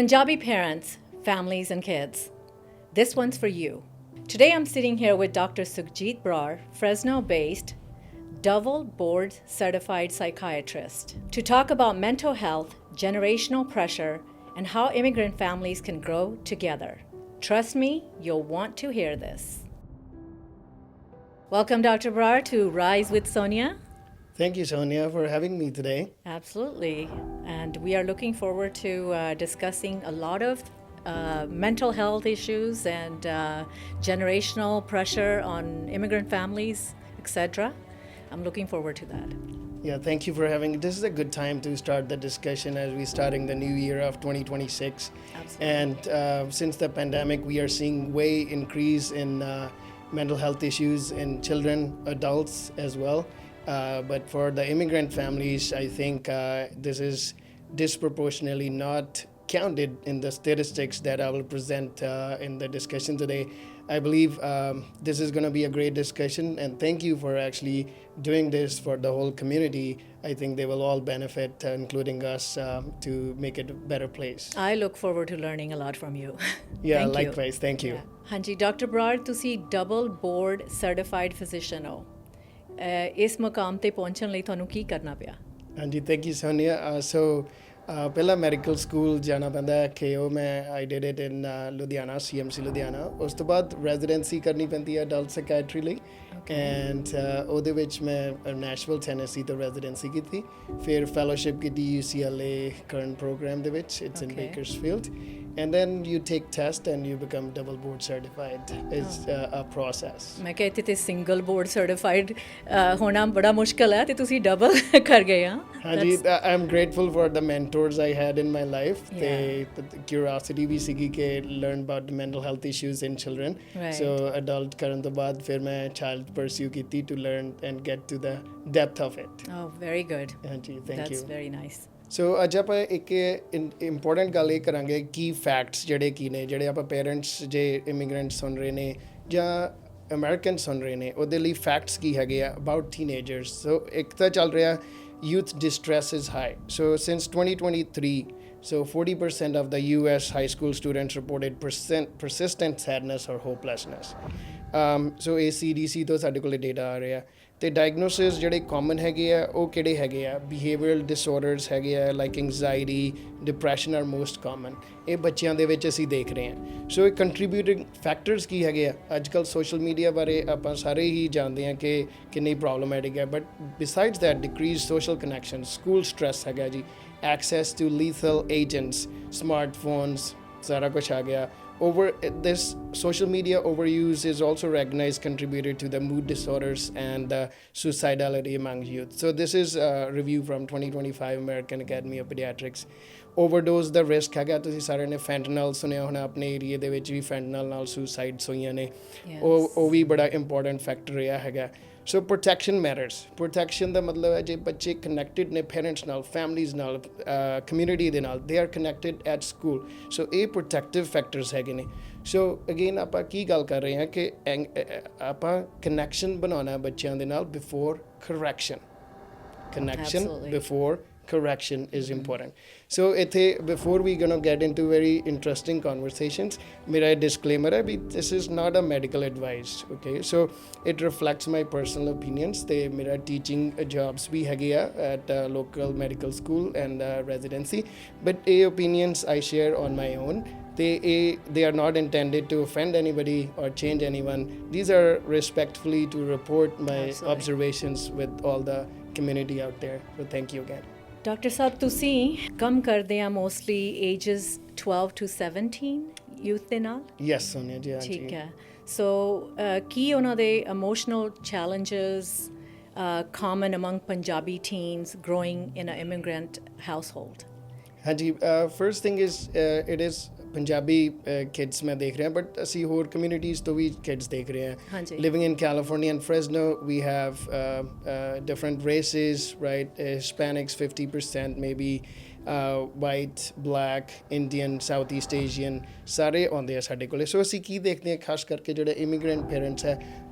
Punjabi parents, families, and kids, this one's for you. Today I'm sitting here with Dr. Sukhjit Brar, Fresno based, double board certified psychiatrist, to talk about mental health, generational pressure, and how immigrant families can grow together. Trust me, you'll want to hear this. Welcome, Dr. Brar, to Rise with Sonia. Thank you, Sonia, for having me today. Absolutely. And we are looking forward to discussing a lot of mental health issues and generational pressure on immigrant families, etc. I'm looking forward to that. Yeah, thank you for having. This is a good time to start the discussion as we're starting the new year of 2026. Absolutely. And since the pandemic, we are seeing way increase in mental health issues in children, adults as well. But for the immigrant families, I think this is disproportionately not counted in the statistics that I will present in the discussion today. I believe this is going to be a great discussion, and thank you for actually doing this for the whole community. I think they will all benefit, including us, to make it a better place. I look forward to learning a lot from you. Yeah, Thank you. likewise. Thank you. ਹਾਂਜੀ doctor Brar ਤੁਸੀਂ double board certified physician ਹੋ ਇਸ ਮੁਕਾਮ ਤੇ ਪਹੁੰਚਣ ਲਈ ਤੁਹਾਨੂੰ ਕੀ ਕਰਨਾ ਪਿਆ ਹਾਂਜੀ ਥੈਂਕ ਯੂ ਸੋਨੀਆ ਸੋ ਪਹਿਲਾਂ ਮੈਡੀਕਲ ਸਕੂਲ ਜਾਣਾ ਪੈਂਦਾ ਹੈ KO ਮੈਂ I did it in Ludhiana CMC Ludhiana ਉਸ ਤੋਂ ਬਾਅਦ ਰੈਜ਼ੀਡੈਂਸੀ ਕਰਨੀ ਪੈਂਦੀ ਹੈ ਅਡਲਟ ਸਾਈਕੈਟਰੀ ਲਈ ਐਂਡ ਉਹਦੇ ਵਿੱਚ ਮੈਂ ਨੈਸ਼ਨਲ ਟੈਨੇਸੀ ਤੋਂ ਰੈਜ਼ੀਡੈਂਸੀ ਕੀਤੀ ਫਿਰ ਫੈਲੋਸ਼ਿਪ ਕੀਤੀ UCLA ਕਰੰਟ ਪ੍ਰੋਗਰਾਮ ਦੇ ਵਿੱਚ it's in Bakersfield and then you take test and you become double board certified. It's a process. ਮੈਂ ਕਿਹਾ ਇੱਥੇ ਤੇ ਸਿੰਗਲ ਬੋਰਡ ਸਰਟੀਫਾਈਡ ਹੋਣਾ ਬੜਾ ਮੁਸ਼ਕਲ ਹੈ ਤੇ ਤੁਸੀਂ ਡਬਲ ਕਰ ਗਏ ਆ ਹਾਂਜੀ I'm grateful for the mentors I had in my life. The curiosity ਵੀ ਸੀਗੀ ਕਿ learn about the mental health issues in children. So adult ਕਰਨ ਤੋਂ ਬਾਅਦ ਫਿਰ ਮੈਂ child pursue ਕੀਤੀ to learn and get to the depth of it. Oh, very good. ਹਾਂਜੀ thank you. That's very nice. ਸੋ ਅੱਜ ਆਪਾਂ ਇੱਕ ਇੰਪੋਰਟੈਂਟ ਗੱਲ ਇਹ ਕਰਾਂਗੇ ਕੀ ਫੈਕਟਸ ਜਿਹੜੇ ਕੀ ਨੇ ਜਿਹੜੇ ਆਪਾਂ ਪੇਰੈਂਟਸ ਜੇ ਇਮੀਗ੍ਰੈਂਟ ਸੁਣ ਰਹੇ ਨੇ ਜਾਂ ਅਮਰੀਕਨ ਸੁਣ ਰਹੇ ਨੇ ਉਹਦੇ ਲਈ ਫੈਕਟਸ ਕੀ ਹੈਗੇ ਆ ਅਬਾਊਟ ਟੀਨੇਜਰਸ ਸੋ ਇੱਕ ਤਾਂ ਚੱਲ ਰਿਹਾ youth distress is high. So since 2023, so 40% of the US high school students reported persistent sadness or hopelessness. So ACDC ਤੋਂ ਸਾਡੇ ਕੋਲ ਡੇਟਾ ਆ ਰਿਹਾ ਤੇ ਡਾਇਗਨੋਸਿਸ ਜਿਹੜੇ ਕਾਮਨ ਹੈਗੇ ਆ ਉਹ ਕਿਹੜੇ ਹੈਗੇ ਆ ਬਿਹੇਵੀਅਰਲ ਡਿਸਆਰਡਰਸ ਹੈਗੇ ਆ like anxiety depression R most common ਇਹ ਬੱਚਿਆਂ ਦੇ ਵਿੱਚ ਅਸੀਂ ਦੇਖ ਰਹੇ ਹਾਂ ਸੋ ਇਹ ਕੰਟਰੀਬਿਊਟਿੰਗ ਫੈਕਟਰਸ ਕੀ ਹੈਗੇ ਆ ਅੱਜ ਕੱਲ੍ਹ ਸੋਸ਼ਲ ਮੀਡੀਆ ਬਾਰੇ ਆਪਾਂ ਸਾਰੇ ਹੀ ਜਾਣਦੇ ਹਾਂ ਕਿ ਕਿੰਨੀ ਪ੍ਰੋਬਲਮੈਟਿਕ ਹੈ but besides that decreases social connection school stress ਹੈਗਾ ਜੀ access to lethal agents, smartphones, ਸਾਰਾ ਕੁਛ ਆ ਗਿਆ over this social media overuse is also recognized contributor to the mood disorders and suicidality among youth. So this is a review from 2025 American Academy of Pediatrics. Overdose the risk ਹੈਗਾ ਤੁਸੀਂ ਸਾਰਿਆਂ ਨੇ fentanyl ਸੁਣਿਆ ਹੋਣਾ ਆਪਣੇ ਏਰੀਏ ਦੇ ਵਿੱਚ ਵੀ ਫੈਂਟਨਲ ਨਾਲ ਸੁਸਾਈਡਸ ਹੋਈਆਂ ਨੇ ਉਹ ਵੀ ਬੜਾ ਇੰਪੋਰਟੈਂਟ ਫੈਕਟਰ ਰਿਹਾ ਹੈਗਾ ਸੋ ਪ੍ਰੋਟੈਕਸ਼ਨ ਮੈਟਰਸ ਪ੍ਰੋਟੈਕਸ਼ਨ ਦਾ ਮਤਲਬ ਹੈ ਜੇ ਬੱਚੇ ਕਨੈਕਟਿਡ ਨੇ ਪੇਰੈਂਟਸ ਨਾਲ ਫੈਮਲੀਜ਼ ਨਾਲ ਕਮਿਊਨਿਟੀ ਦੇ ਨਾਲ they are connected at school so ਇਹ ਪ੍ਰੋਟੈਕਟਿਵ ਫੈਕਟਰਸ ਹੈਗੇ ਨੇ ਸੋ ਅਗੇਨ ਆਪਾਂ ਕੀ ਗੱਲ ਕਰ ਰਹੇ ਹਾਂ ਕਿ ਆਪਾਂ ਕਨੈਕਸ਼ਨ ਬਣਾਉਣਾ ਬੱਚਿਆਂ ਦੇ ਨਾਲ before correction connection before correction is important. So before we gonna get into very interesting conversations, mera disclaimer hai this is not a medical advice, okay? So it reflects my personal opinions. They mera teaching jobs bhi hage at a local medical school and residency, but opinions I share on my own. They are not intended to offend anybody or change anyone. These are respectfully to report my observations with all the community out there. So thank you again. Doctor ਸਾਹਿਬ ਤੁਸੀਂ ਕੰਮ ਕਰਦੇ ਆ mostly ages 12 to 17 youth ਦੇ ਨਾਲ yes Sonia ਜੀ ਠੀਕ ਹੈ ਸੋ ਕੀ ਉਹਨਾਂ ਦੇ emotional challenges common among Punjabi teens growing in an immigrant household? ਹਾਂਜੀ first thing is it is Punjabi kids ਮੈਂ ਦੇਖ ਰਿਹਾ ਬਟ ਅਸੀਂ ਹੋਰ ਕਮਿਊਨਿਟੀਜ਼ ਤੋਂ ਵੀ ਕਿਡਸ ਦੇਖ ਰਹੇ ਹਾਂ living in California and Fresno we have different races right Hispanics 50% maybe white black Indian Southeast Asian ਸਾਰੇ ਆਉਂਦੇ ਆ ਸਾਡੇ ਕੋਲੇ ਸੋ ਅਸੀਂ ਕੀ ਦੇਖਦੇ ਹਾਂ ਖਾਸ ਕਰਕੇ ਜਿਹੜੇ ਇਮੀਗ੍ਰੈਂਟ ਪੇਰੈਂਟਸ ਹੈ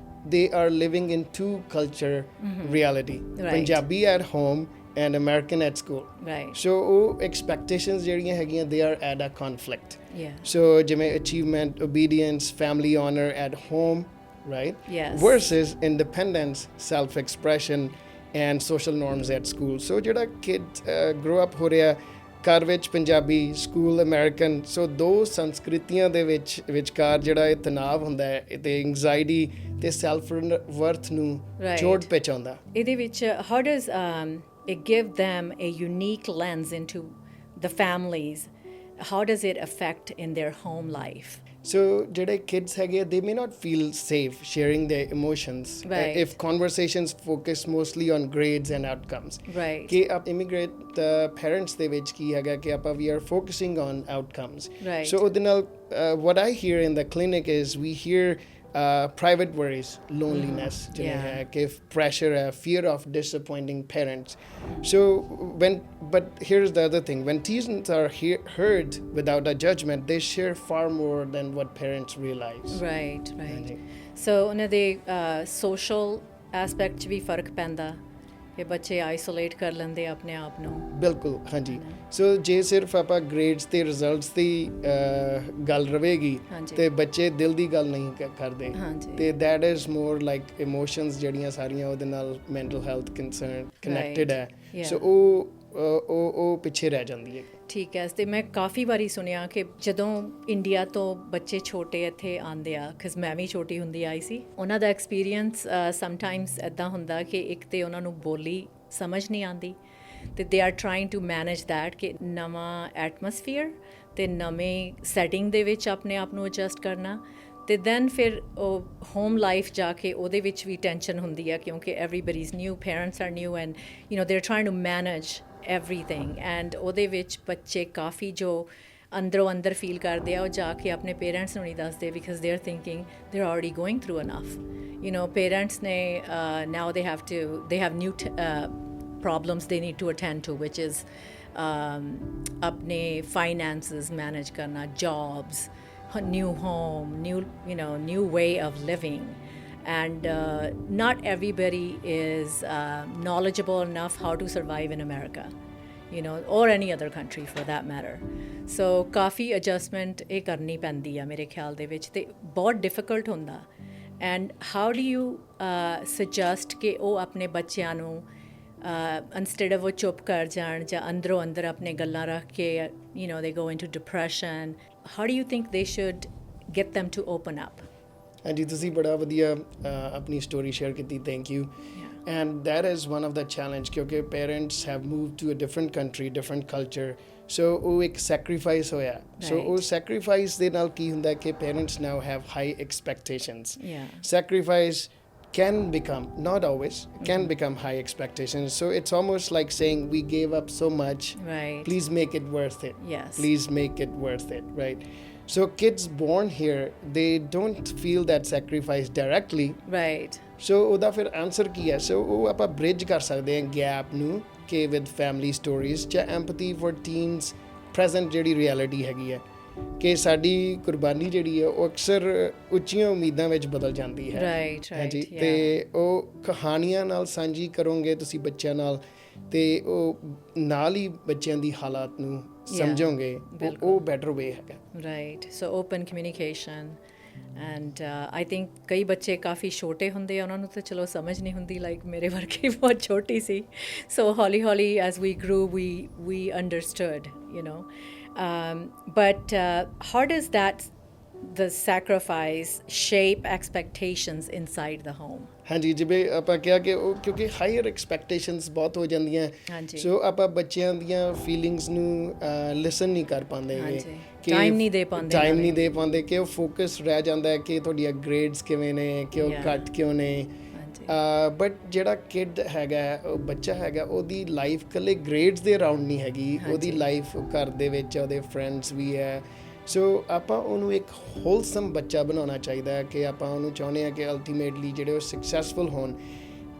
they are living in two culture reality. Right. Punjabi at home and American at school. Right. So ਉਹ expectations ਜਿਹੜੀਆਂ ਹੈਗੀਆਂ they are at a conflict. Yeah. So ਜਿਵੇਂ achievement, obedience, family honor at home, right? Yes. Versus independence, self-expression and social norms at school. So ਜਿਹੜਾ kid grow up ਹੋ ਰਿਹਾ ਘਰ ਵਿੱਚ Punjabi school American ਸੋ ਦੋ ਸੰਸਕ੍ਰਿਤੀਆਂ ਦੇ ਵਿਚਕਾਰ ਜਿਹੜਾ ਇਹ ਤਣਾਅ ਹੁੰਦਾ ਹੈ ਤੇ ਐਂਗਜ਼ਾਈਟੀ ਤੇ ਸੈਲਫ ਵਰਥ ਨੂੰ ਚੋਟ ਪਹੁੰਚਾਉਂਦਾ ਇਹਦੇ ਵਿੱਚ how does it give them a unique lens into the families? How does it affect in their home life? So ਜਿਹੜੇ kids ਹੈਗੇ they may not feel safe sharing their emotions if conversations focus mostly on grades and outcomes. Right. ਕਿ ਆਪ immigrant parents ਦੇ ਵਿੱਚ ਕੀ ਹੈਗਾ ਕਿ ਆਪਾਂ we are focusing on outcomes. Right. So ਉਹਦੇ ਨਾਲ what I hear in the clinic is we hear private worries, loneliness, कि pressure, fear of disappointing parents. So but here's the other thing: when teens are heard without a judgment, they share far more than what parents realize. Right. So ਉਹਨਾਂ ਦੇ social aspect 'ਚ ਵੀ ਫਰਕ ਪੈਂਦਾ ਕਿ ਬੱਚੇ isolate ਕਰ ਲੈਂਦੇ ਆਪਣੇ ਆਪ ਨੂੰ ਬਿਲਕੁਲ ਹਾਂਜੀ ਸੋ ਜੇ ਸਿਰਫ ਆਪਾਂ ਗ੍ਰੇਡਸ ਤੇ ਰਿਜ਼ਲਟਸ ਦੀ ਗੱਲ ਰਵੇਗੀ ਤੇ ਬੱਚੇ ਦਿਲ ਦੀ ਗੱਲ ਨਹੀਂ ਕਰਦੇ ਤੇ that is more like emotions ਜਿਹੜੀਆਂ ਸਾਰੀਆਂ ਉਹਦੇ ਨਾਲ ਮੈਂਟਲ ਹੈਲਥ ਕੰਸਰਨ ਕਨੈਕਟਡ ਹੈ ਸੋ ਉਹ ਪਿੱਛੇ ਰਹਿ ਜਾਂਦੀ ਹੈ ਠੀਕ ਹੈ ਤੇ ਮੈਂ ਕਾਫੀ ਵਾਰੀ ਸੁਣਿਆ ਕਿ ਜਦੋਂ ਇੰਡੀਆ ਤੋਂ ਬੱਚੇ ਛੋਟੇ ਇੱਥੇ ਆਉਂਦੇ ਆ ਕਿਉਂਕਿ ਮੈਂ ਵੀ ਛੋਟੀ ਹੁੰਦੀ ਆਈ ਸੀ ਉਹਨਾਂ ਦਾ ਐਕਸਪੀਰੀਅੰਸ ਸਮਟਾਈਮਸ ਇੱਦਾਂ ਹੁੰਦਾ ਕਿ ਇੱਕ ਤੇ ਉਹਨਾਂ ਨੂੰ ਬੋਲੀ ਸਮਝ ਨਹੀਂ ਆਉਂਦੀ ਤੇ they are trying to manage that ਕਿ ਨਵਾਂ ਐਟਮੋਸਫੀਅਰ ਤੇ ਨਵੇਂ ਸੈਟਿੰਗ ਦੇ ਵਿੱਚ ਆਪਣੇ ਆਪ ਨੂੰ ਐਡਜਸਟ ਕਰਨਾ ਤੇ ਦੈਨ ਫਿਰ ਉਹ ਹੋਮ ਲਾਈਫ ਜਾ ਕੇ ਉਹਦੇ ਵਿੱਚ ਵੀ ਟੈਨਸ਼ਨ ਹੁੰਦੀ ਆ ਕਿਉਂਕਿ everybody is new parents are new and you know they are trying to manage everything and ਉਹਦੇ ਵਿੱਚ ਬੱਚੇ ਕਾਫੀ ਜੋ ਅੰਦਰੋਂ ਅੰਦਰ ਫੀਲ ਕਰਦੇ ਆ ਉਹ ਜਾ ਕੇ ਆਪਣੇ ਪੇਰੈਂਟਸ ਨੂੰ ਨਹੀਂ ਦੱਸਦੇ because they are thinking they are already going through enough you know parents ਨੇ now they have new problems they need to attend to which is apne finances manage karna jobs new home new way of living and not everybody is knowledgeable enough how to survive in America or any other country for that matter so coffee adjustment ਇਹ ਕਰਨੀ ਪੈਂਦੀ ਆ ਮੇਰੇ ਖਿਆਲ ਦੇ ਵਿੱਚ ਤੇ ਬਹੁਤ difficult ਹੁੰਦਾ and how do you suggest ਕਿ ਉਹ ਆਪਣੇ ਬੱਚਿਆਂ ਨੂੰ instead of ਉਹ ਚੁੱਪ ਕਰ ਜਾਣ ਜਾਂ ਅੰਦਰੋਂ ਅੰਦਰ ਆਪਣੇ ਗੱਲਾਂ ਰੱਖ ਕੇ they go into depression how do you think they should get them to open up ਹਾਂਜੀ ਤੁਸੀਂ ਬੜਾ ਵਧੀਆ ਆਪਣੀ ਸਟੋਰੀ ਸ਼ੇਅਰ ਕੀਤੀ thank you and that is one of the challenge ਕਿਉਂਕਿ parents have moved to a different country different culture so ਉਹ ਇੱਕ sacrifice ਹੋਇਆ ਸੋ ਉਹ ਸੈਕਰੀਫਾਈਸ ਦੇ ਨਾਲ ਕੀ ਹੁੰਦਾ ਕਿ parents now have high expectations sacrifice can become, not always, can become high expectations. So it's almost like saying we gave up so much. Right. Please make it worth it. Yes. Please make it worth it, right? So kids born here, they don't feel that sacrifice directly. Right. So ਉਹਦਾ ਫਿਰ answer ਕੀ ਹੈ ਸੋ ਉਹ ਆਪਾਂ bridge ਕਰ ਸਕਦੇ ਹਾਂ gap ਨੂੰ ਕਿ ਵਿਦ ਫੈਮਿਲੀ ਸਟੋਰੀਜ਼ ਜਾਂ ਐਮਪੈਥੀ ਫॉर ਟੀਨਸ ਪ੍ਰੈਜ਼ੈਂਟ ਜਿਹੜੀ ਰਿਐਲਿਟੀ ਹੈਗੀ ਹੈ ਕਿ ਸਾਡੀ ਕੁਰਬਾਨੀ ਜਿਹੜੀ ਹੈ ਉਹ ਅਕਸਰ ਉੱਚੀਆਂ ਉਮੀਦਾਂ ਵਿੱਚ ਬਦਲ ਜਾਂਦੀ ਹੈ ਹਾਂਜੀ ਤੇ ਉਹ ਕਹਾਣੀਆਂ ਨਾਲ ਸਾਂਝੀ ਕਰੋਗੇ ਤੁਸੀਂ ਬੱਚਿਆਂ ਨਾਲ ਤੇ ਉਹ ਨਾਲ ਹੀ ਬੱਚਿਆਂ ਦੀ ਹਾਲਾਤ ਨੂੰ ਸਮਝੋਗੇ ਉਹ ਬੈਟਰ ਵੇ ਹੈਗਾ right so open communication and I think ਕਈ ਬੱਚੇ ਕਾਫੀ ਛੋਟੇ ਹੁੰਦੇ ਆ ਉਹਨਾਂ ਨੂੰ ਤਾਂ ਚਲੋ ਸਮਝ ਨਹੀਂ ਹੁੰਦੀ ਲਾਈਕ ਮੇਰੇ ਵਰਗੀ ਬਹੁਤ ਛੋਟੀ ਸੀ ਸੋ ਹੌਲੀ ਹੌਲੀ as we grew we understood but how does the sacrifice shape expectations inside the home ਹਾਂਜੀ ਜਿਵੇਂ ਆਪਾਂ ਕਿਹਾ ਕਿ ਉਹ ਕਿਉਂਕਿ ਹਾਇਰ ਐਕਸਪੈਕਟੇਸ਼ਨਸ ਬਹੁਤ ਹੋ ਜਾਂਦੀਆਂ ਸੋ ਆਪਾਂ ਬੱਚਿਆਂ ਦੀਆਂ ਫੀਲਿੰਗਸ ਨੂੰ ਲਿਸਨ ਨਹੀਂ ਕਰ ਪਾਉਂਦੇ ਟਾਈਮ ਨਹੀਂ ਦੇ ਪਾਉਂਦੇ ਕਿ ਉਹ ਫੋਕਸ ਰਹਿ ਜਾਂਦਾ ਹੈ ਕਿ ਤੁਹਾਡੀਆਂ ਗ੍ਰੇਡਸ ਕਿਵੇਂ ਨੇ ਕਿ ਉਹ ਘੱਟ ਕਿਉਂ ਨੇ ਬਟ ਜਿਹੜਾ ਕਿਡ ਹੈਗਾ ਉਹ ਬੱਚਾ ਹੈਗਾ ਉਹਦੀ ਲਾਈਫ ਇਕੱਲੇ ਗ੍ਰੇਡਸ ਦੇ ਅਰਾਊਂਡ ਨਹੀਂ ਹੈਗੀ ਉਹਦੀ ਲਾਈਫ ਘਰ ਦੇ ਵਿੱਚ ਉਹਦੇ ਫਰੈਂਡਸ ਵੀ ਹੈ ਸੋ ਆਪਾਂ ਉਹਨੂੰ ਇੱਕ ਹੋਲਸਮ ਬੱਚਾ ਬਣਾਉਣਾ ਚਾਹੀਦਾ ਹੈ ਕਿ ਆਪਾਂ ਉਹਨੂੰ ਚਾਹੁੰਦੇ ਹਾਂ ਕਿ ਅਲਟੀਮੇਟਲੀ ਜਿਹੜੇ ਉਹ ਸਕਸੈਸਫੁਲ ਹੋਣ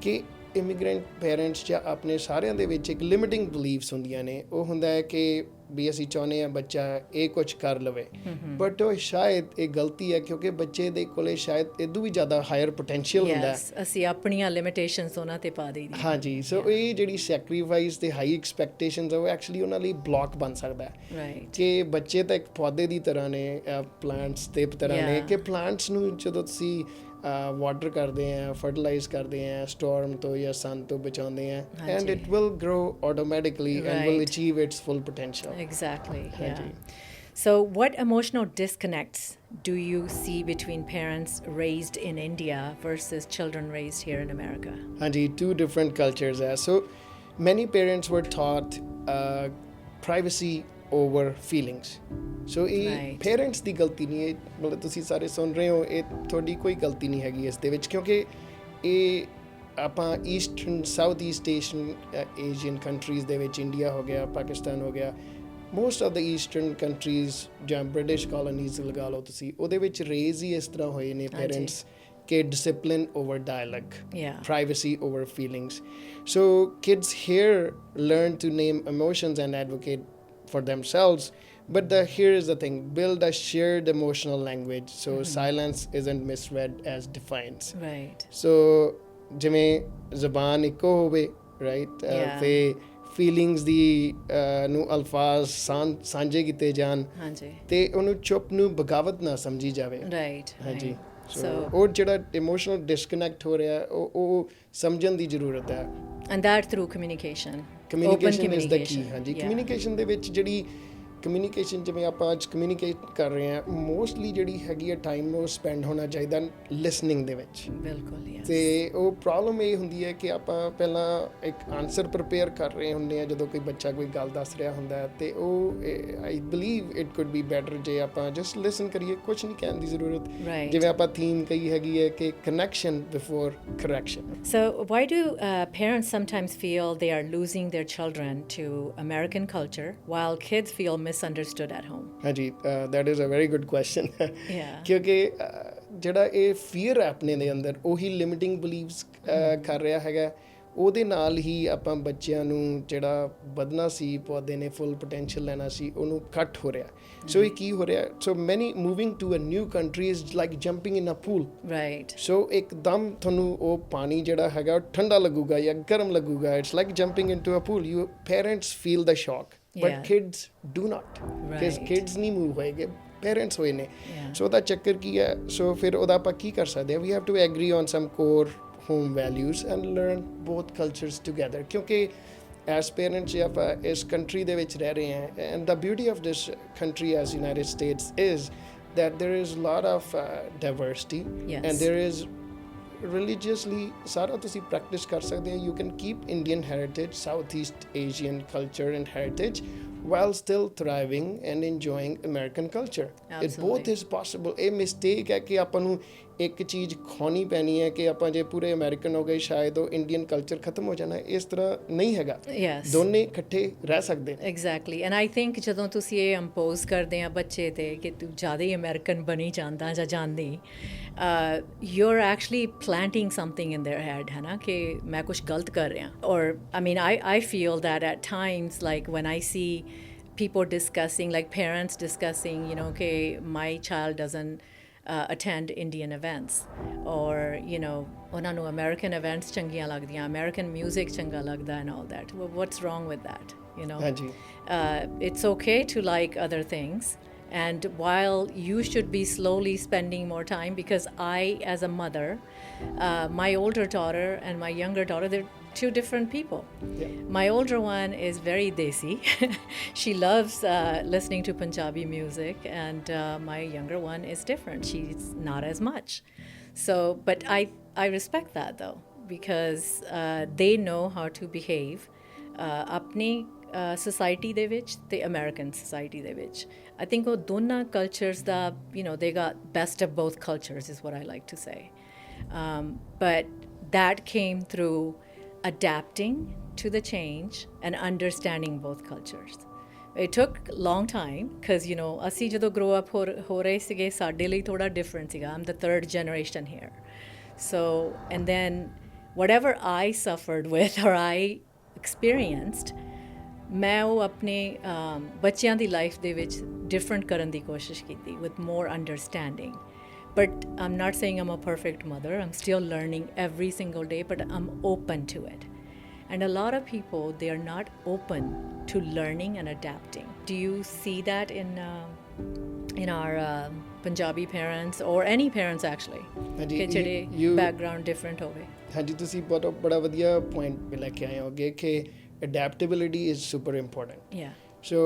ਕਿ ਇਮੀਗ੍ਰੈਂਟ ਪੇਰੈਂਟਸ ਜਾਂ ਆਪਣੇ ਸਾਰਿਆਂ ਦੇ ਵਿੱਚ ਇੱਕ ਲਿਮਿਟਿੰਗ ਬਲੀਫਸ ਹੁੰਦੀਆਂ ਨੇ ਉਹ ਹੁੰਦਾ ਹੈ ਕਿ ਵੀ ਅਸੀਂ ਚਾਹੁੰਦੇ ਹਾਂ ਬੱਚਾ ਇਹ ਕੁਝ ਕਰ ਲਵੇ ਬਟ ਉਹ ਸ਼ਾਇਦ ਇਹ ਗਲਤੀ ਹੈ ਕਿਉਂਕਿ ਬੱਚੇ ਦੇ ਕੋਲੇ ਸ਼ਾਇਦ ਇਦੋਂ ਵੀ ਜ਼ਿਆਦਾ ਹਾਇਰ ਪੋਟੈਂਸ਼ੀਅਲ ਹੁੰਦਾ ਹੈ ਯੈਸ ਅਸੀਂ ਆਪਣੀਆਂ ਲਿਮਿਟੇਸ਼ਨਸ ਉਹਨਾਂ ਤੇ ਪਾ ਦਈਦੀ ਹਾਂਜੀ ਸੋ ਇਹ ਜਿਹੜੀ ਸੈਕਰੀਫਾਈਸ ਤੇ ਹਾਈ ਐਕਸਪੈਕਟੇਸ਼ਨਸ ਆ ਉਹ ਐਕਚੁਅਲੀ ਉਹਨਾਂ ਲਈ ਬਲੌਕ ਬਣ ਸਕਦਾ ਹੈ ਰਾਈਟ ਕਿ ਬੱਚੇ ਤਾਂ ਇੱਕ ਪੌਦੇ ਦੀ ਤਰ੍ਹਾਂ ਨੇ ਪਲਾਂਟਸ ਦੇ ਤਰ੍ਹਾਂ ਨੇ Yeah. ਕਿ ਪਲਾਂਟਸ ਨੂੰ ਜਦੋਂ ਤੁਸੀਂ ਵਾਟਰ ਕਰਦੇ ਆ ਫਰਟੀਲਾਈਜ਼ ਕਰਦੇ ਆ ਸਟੋਰਮ ਤੋਂ ਜਾਂ ਸਨ ਤੋਂ ਬਚਾਉਂਦੇ ਆ and it will grow automatically and will Right. Achieve it's full potential exactly yeah ਹਾਂਜੀ so what emotional disconnects do you see between parents raised in India versus children raised here in America? ਹਾਂਜੀ two different cultures are so many parents were taught privacy over feelings so ਇਹ Right. parents ਦੀ ਗਲਤੀ ਨਹੀਂ ਹੈ ਮਤਲਬ ਤੁਸੀਂ ਸਾਰੇ ਸੁਣ ਰਹੇ ਹੋ ਇਹ ਤੁਹਾਡੀ ਕੋਈ ਗਲਤੀ ਨਹੀਂ ਹੈਗੀ ਇਸ ਦੇ ਵਿੱਚ ਕਿਉਂਕਿ ਇਹ ਆਪਾਂ eastern south East Asian countries ਦੇ ਵਿੱਚ ਇੰਡੀਆ ਹੋ ਗਿਆ ਪਾਕਿਸਤਾਨ ਹੋ ਗਿਆ most of the eastern countries ਜਾਂ ਬ੍ਰਿਟਿਸ਼ ਕਾਲੋਨੀਜ਼ ਲਗਾ ਲਓ ਤੁਸੀਂ ਉਹਦੇ ਵਿੱਚ ਰੇਜ਼ ਹੀ ਇਸ ਤਰ੍ਹਾਂ ਹੋਏ ਨੇ ਪੇਰੈਂਟਸ ਕਿ discipline over dialogue, Yeah. privacy over feelings. So kids here learn to name emotions and advocate for themselves. But here is the thing, build a shared emotional language. So silence isn't misread as defiance. Right. So ਜਿਵੇਂ ਜ਼ਬਾਨ ਇੱਕੋ ਹੋਵੇ right Yeah. ਤੇ feelings ਦੀ ਨੂੰ ਅਲਫਾਜ਼ ਸਾਂਝੇ ਕੀਤੇ ਜਾਣ ਹਾਂਜੀ ਤੇ ਉਹਨੂੰ ਚੁੱਪ ਨੂੰ ਬਗਾਵਤ ਨਾ ਸਮਝੀ ਜਾਵੇ right ਹਾਂਜੀ right. ਸੋ So ਉਹ ਜਿਹੜਾ ਇਮੋਸ਼ਨਲ ਡਿਸਕਨੈਕਟ ਹੋ ਰਿਹਾ ਉਹ ਸਮਝਣ ਦੀ ਜ਼ਰੂਰਤ ਹੈ and that through communication. Communication Open is the Ki communication. ਹਾਂਜੀ Yeah. ਕਮਿਊਨੀਕੇਸ਼ਨ ਦੇ ਵਿੱਚ ਜਿਹੜੀ ਕਮਿਊਨੀਕੇਸ਼ਨ ਜਿਵੇਂ ਆਪਾਂ ਅੱਜ ਕਮਿਊਨੀਕੇਟ ਕਰ ਰਹੇ ਹਾਂ ਮੋਸਟਲੀ ਜਿਹੜੀ ਹੈਗੀ ਹੈ ਟਾਈਮ ਉਹ ਸਪੈਂਡ ਹੋਣਾ ਚਾਹੀਦਾ ਲਿਸਨਿੰਗ ਦੇ ਵਿੱਚ ਬਿਲਕੁਲ yes. ਤੇ ਉਹ ਪ੍ਰੋਬਲਮ ਇਹ ਹੁੰਦੀ ਹੈ ਕਿ ਆਪਾਂ ਪਹਿਲਾਂ ਇੱਕ ਆਨਸਰ ਪ੍ਰਿਪੇਅਰ ਕਰ ਰਹੇ ਹੁੰਦੇ ਆ ਜਦੋਂ ਕੋਈ ਬੱਚਾ ਕੋਈ ਗੱਲ ਦੱਸ ਰਿਹਾ ਹੁੰਦਾ ਹੈ ਤੇ ਉਹ I believe it could B better ਜੇ ਆਪਾਂ ਜਸਟ ਲਿਸਨ ਕਰੀਏ ਕੁਝ ਨਹੀਂ ਕਹਿਣ ਦੀ ਜ਼ਰੂਰਤ Right. ਜਿਵੇਂ ਆਪਾਂ ਥੀਮ ਕਹੀ ਹੈਗੀ ਹੈ ਕਿ connection before correction So, why do parents sometimes feel they are losing their children to American culture while kids feel misunderstood at home? ਹਾਂਜੀ that is a very good question Yeah. ਕਿਉਂਕਿ ਜਿਹੜਾ ਇਹ fear ਹੈ ਆਪਣੇ ਦੇ ਅੰਦਰ ਉਹੀ limiting ਬਲੀਵਸ ਕਰ ਰਿਹਾ ਹੈਗਾ ਉਹਦੇ ਨਾਲ ਹੀ ਆਪਾਂ ਬੱਚਿਆਂ ਨੂੰ ਜਿਹੜਾ ਵਧਣਾ ਸੀ ਪੌਦੇ ਨੇ ਫੁੱਲ ਪੋਟੈਂਸ਼ੀਅਲ ਲੈਣਾ ਸੀ ਉਹਨੂੰ ਕੱਟ ਹੋ ਰਿਹਾ ਸੋ ਇਹ ਕੀ ਹੋ ਰਿਹਾ so many moving to a new country is like jumping in a pool Right. So ਇੱਕਦਮ ਤੁਹਾਨੂੰ ਉਹ ਪਾਣੀ ਜਿਹੜਾ ਹੈਗਾ ਉਹ ਠੰਡਾ ਲੱਗੂਗਾ ਜਾਂ ਗਰਮ ਲੱਗੂਗਾ it's like jumping into a pool you parents feel the shock Yeah. But kids do not ਕਿਸ Right. ਕਿਡਸ ਨਹੀਂ ਮੂਵ ਹੋਏਗੇ ਪੇਰੈਂਟਸ ਹੋਏ ਨੇ Yeah. ਸੋ ਉਹਦਾ ਚੱਕਰ ਕੀ ਹੈ ਸੋ ਫਿਰ ਉਹਦਾ ਆਪਾਂ ਕੀ ਕਰ ਸਕਦੇ ਹਾਂ we have to agree on some core home values and learn both cultures together ਕਿਉਂਕਿ ਐਸ ਪੇਰੈਂਟਸ ਜੇ ਆਪਾਂ ਇਸ ਕੰਟਰੀ ਦੇ ਵਿੱਚ ਰਹਿ ਰਹੇ ਹਾਂ and the beauty of this country as United States is that there is a lot of diversity Yes. and there is religiously ਸਾਰਾ ਤੁਸੀਂ practice ਕਰ ਸਕਦੇ ਹੋ you can keep Indian heritage Southeast Asian culture and heritage while still thriving and enjoying American culture it both Absolutely. is possible ਇਹ mistake ਹੈ ਕਿ ਆਪਾਂ ਨੂੰ ਇੱਕ ਚੀਜ਼ ਖਾਣੀ ਪੈਣੀ ਹੈ ਕਿ ਆਪਾਂ ਜੇ ਪੂਰੇ ਅਮਰੀਕਨ ਹੋ ਗਏ ਸ਼ਾਇਦ ਉਹ ਇੰਡੀਅਨ ਕਲਚਰ ਖਤਮ ਹੋ ਜਾਣਾ ਇਸ ਤਰ੍ਹਾਂ ਨਹੀਂ ਹੈਗਾ Yes. ਦੋਨੇ ਇਕੱਠੇ ਰਹਿ ਸਕਦੇ ਨੇ Exactly. And I think ਜਦੋਂ ਤੁਸੀਂ ਇਹ ਇੰਪੋਜ਼ ਕਰਦੇ ਆ ਬੱਚੇ ਤੇ ਕਿ ਤੂੰ ਜ਼ਿਆਦਾ ਹੀ ਅਮਰੀਕਨ ਬਣੀ ਜਾਂਦਾ ਜਾਂ ਜਾਂਦੀ you're actually planting something in their head ਹੈ ਨਾ ਕਿ ਮੈਂ ਕੁਝ ਗਲਤ ਕਰ ਰਿਹਾ or I mean I feel that at times like when I see people discussing like parents discussing you know okay my child doesn't attend Indian events or you know ਉਹਨਾਂ ਨੂੰ American events ਚੰਗੀਆਂ ਲੱਗਦੀਆਂ American music ਚੰਗਾ ਲੱਗਦਾ and all that what's wrong with that you know ਹਾਂਜੀ it's okay to like other things and while you should be slowly spending more time because I as a mother my older daughter and my younger daughter they're two different people. Yeah. My older one is very desi. She loves listening to Punjabi music and my younger one is different. She's not as much. So but I respect that though because they know how to behave apni society ਦੇ ਵਿੱਚ ਤੇ American society ਦੇ ਵਿੱਚ I think ਉਹ ਦੋਨਾਂ cultures the you know they got best of both cultures is what I like to say but that came through adapting to the change and understanding both cultures it took long time because you know ਅਸੀਂ ਜਦੋਂ grow up ਹੋ ਰਹੇ ਸੀਗੇ ਸਾਡੇ ਲਈ ਥੋੜਾ different ਸੀਗਾ I'm the third generation here so and then whatever I suffered with or I experienced ਮੈਂ ਉਹ ਆਪਣੇ ਬੱਚਿਆਂ ਦੀ ਲਾਈਫ ਦੇ ਵਿੱਚ ਡਿਫਰੈਂਟ ਕਰਨ ਦੀ ਕੋਸ਼ਿਸ਼ ਕੀਤੀ with more understanding but I'm not saying I'm a perfect mother I'm still learning every single day but I'm open to it and a lot of people they are not open to learning and adapting. Do you see that in our Punjabi parents or any parents actually ਹਾਂਜੀ, ਕਿ ਜਿਹੜੇ you- background different ਹੋਵੇ? ਹਾਂਜੀ ਤੁਸੀਂ ਬੜਾ ਵਧੀਆ point ਲੈ ਕੇ ਆਏ ਹੋਗੇ ਕਿ ਅਡੈਪਟੇਬਿਲਿਟੀ ਇਜ਼ ਸੁਪਰ ਇੰਪੋਰਟੈਂਟ Yeah. ਸੋ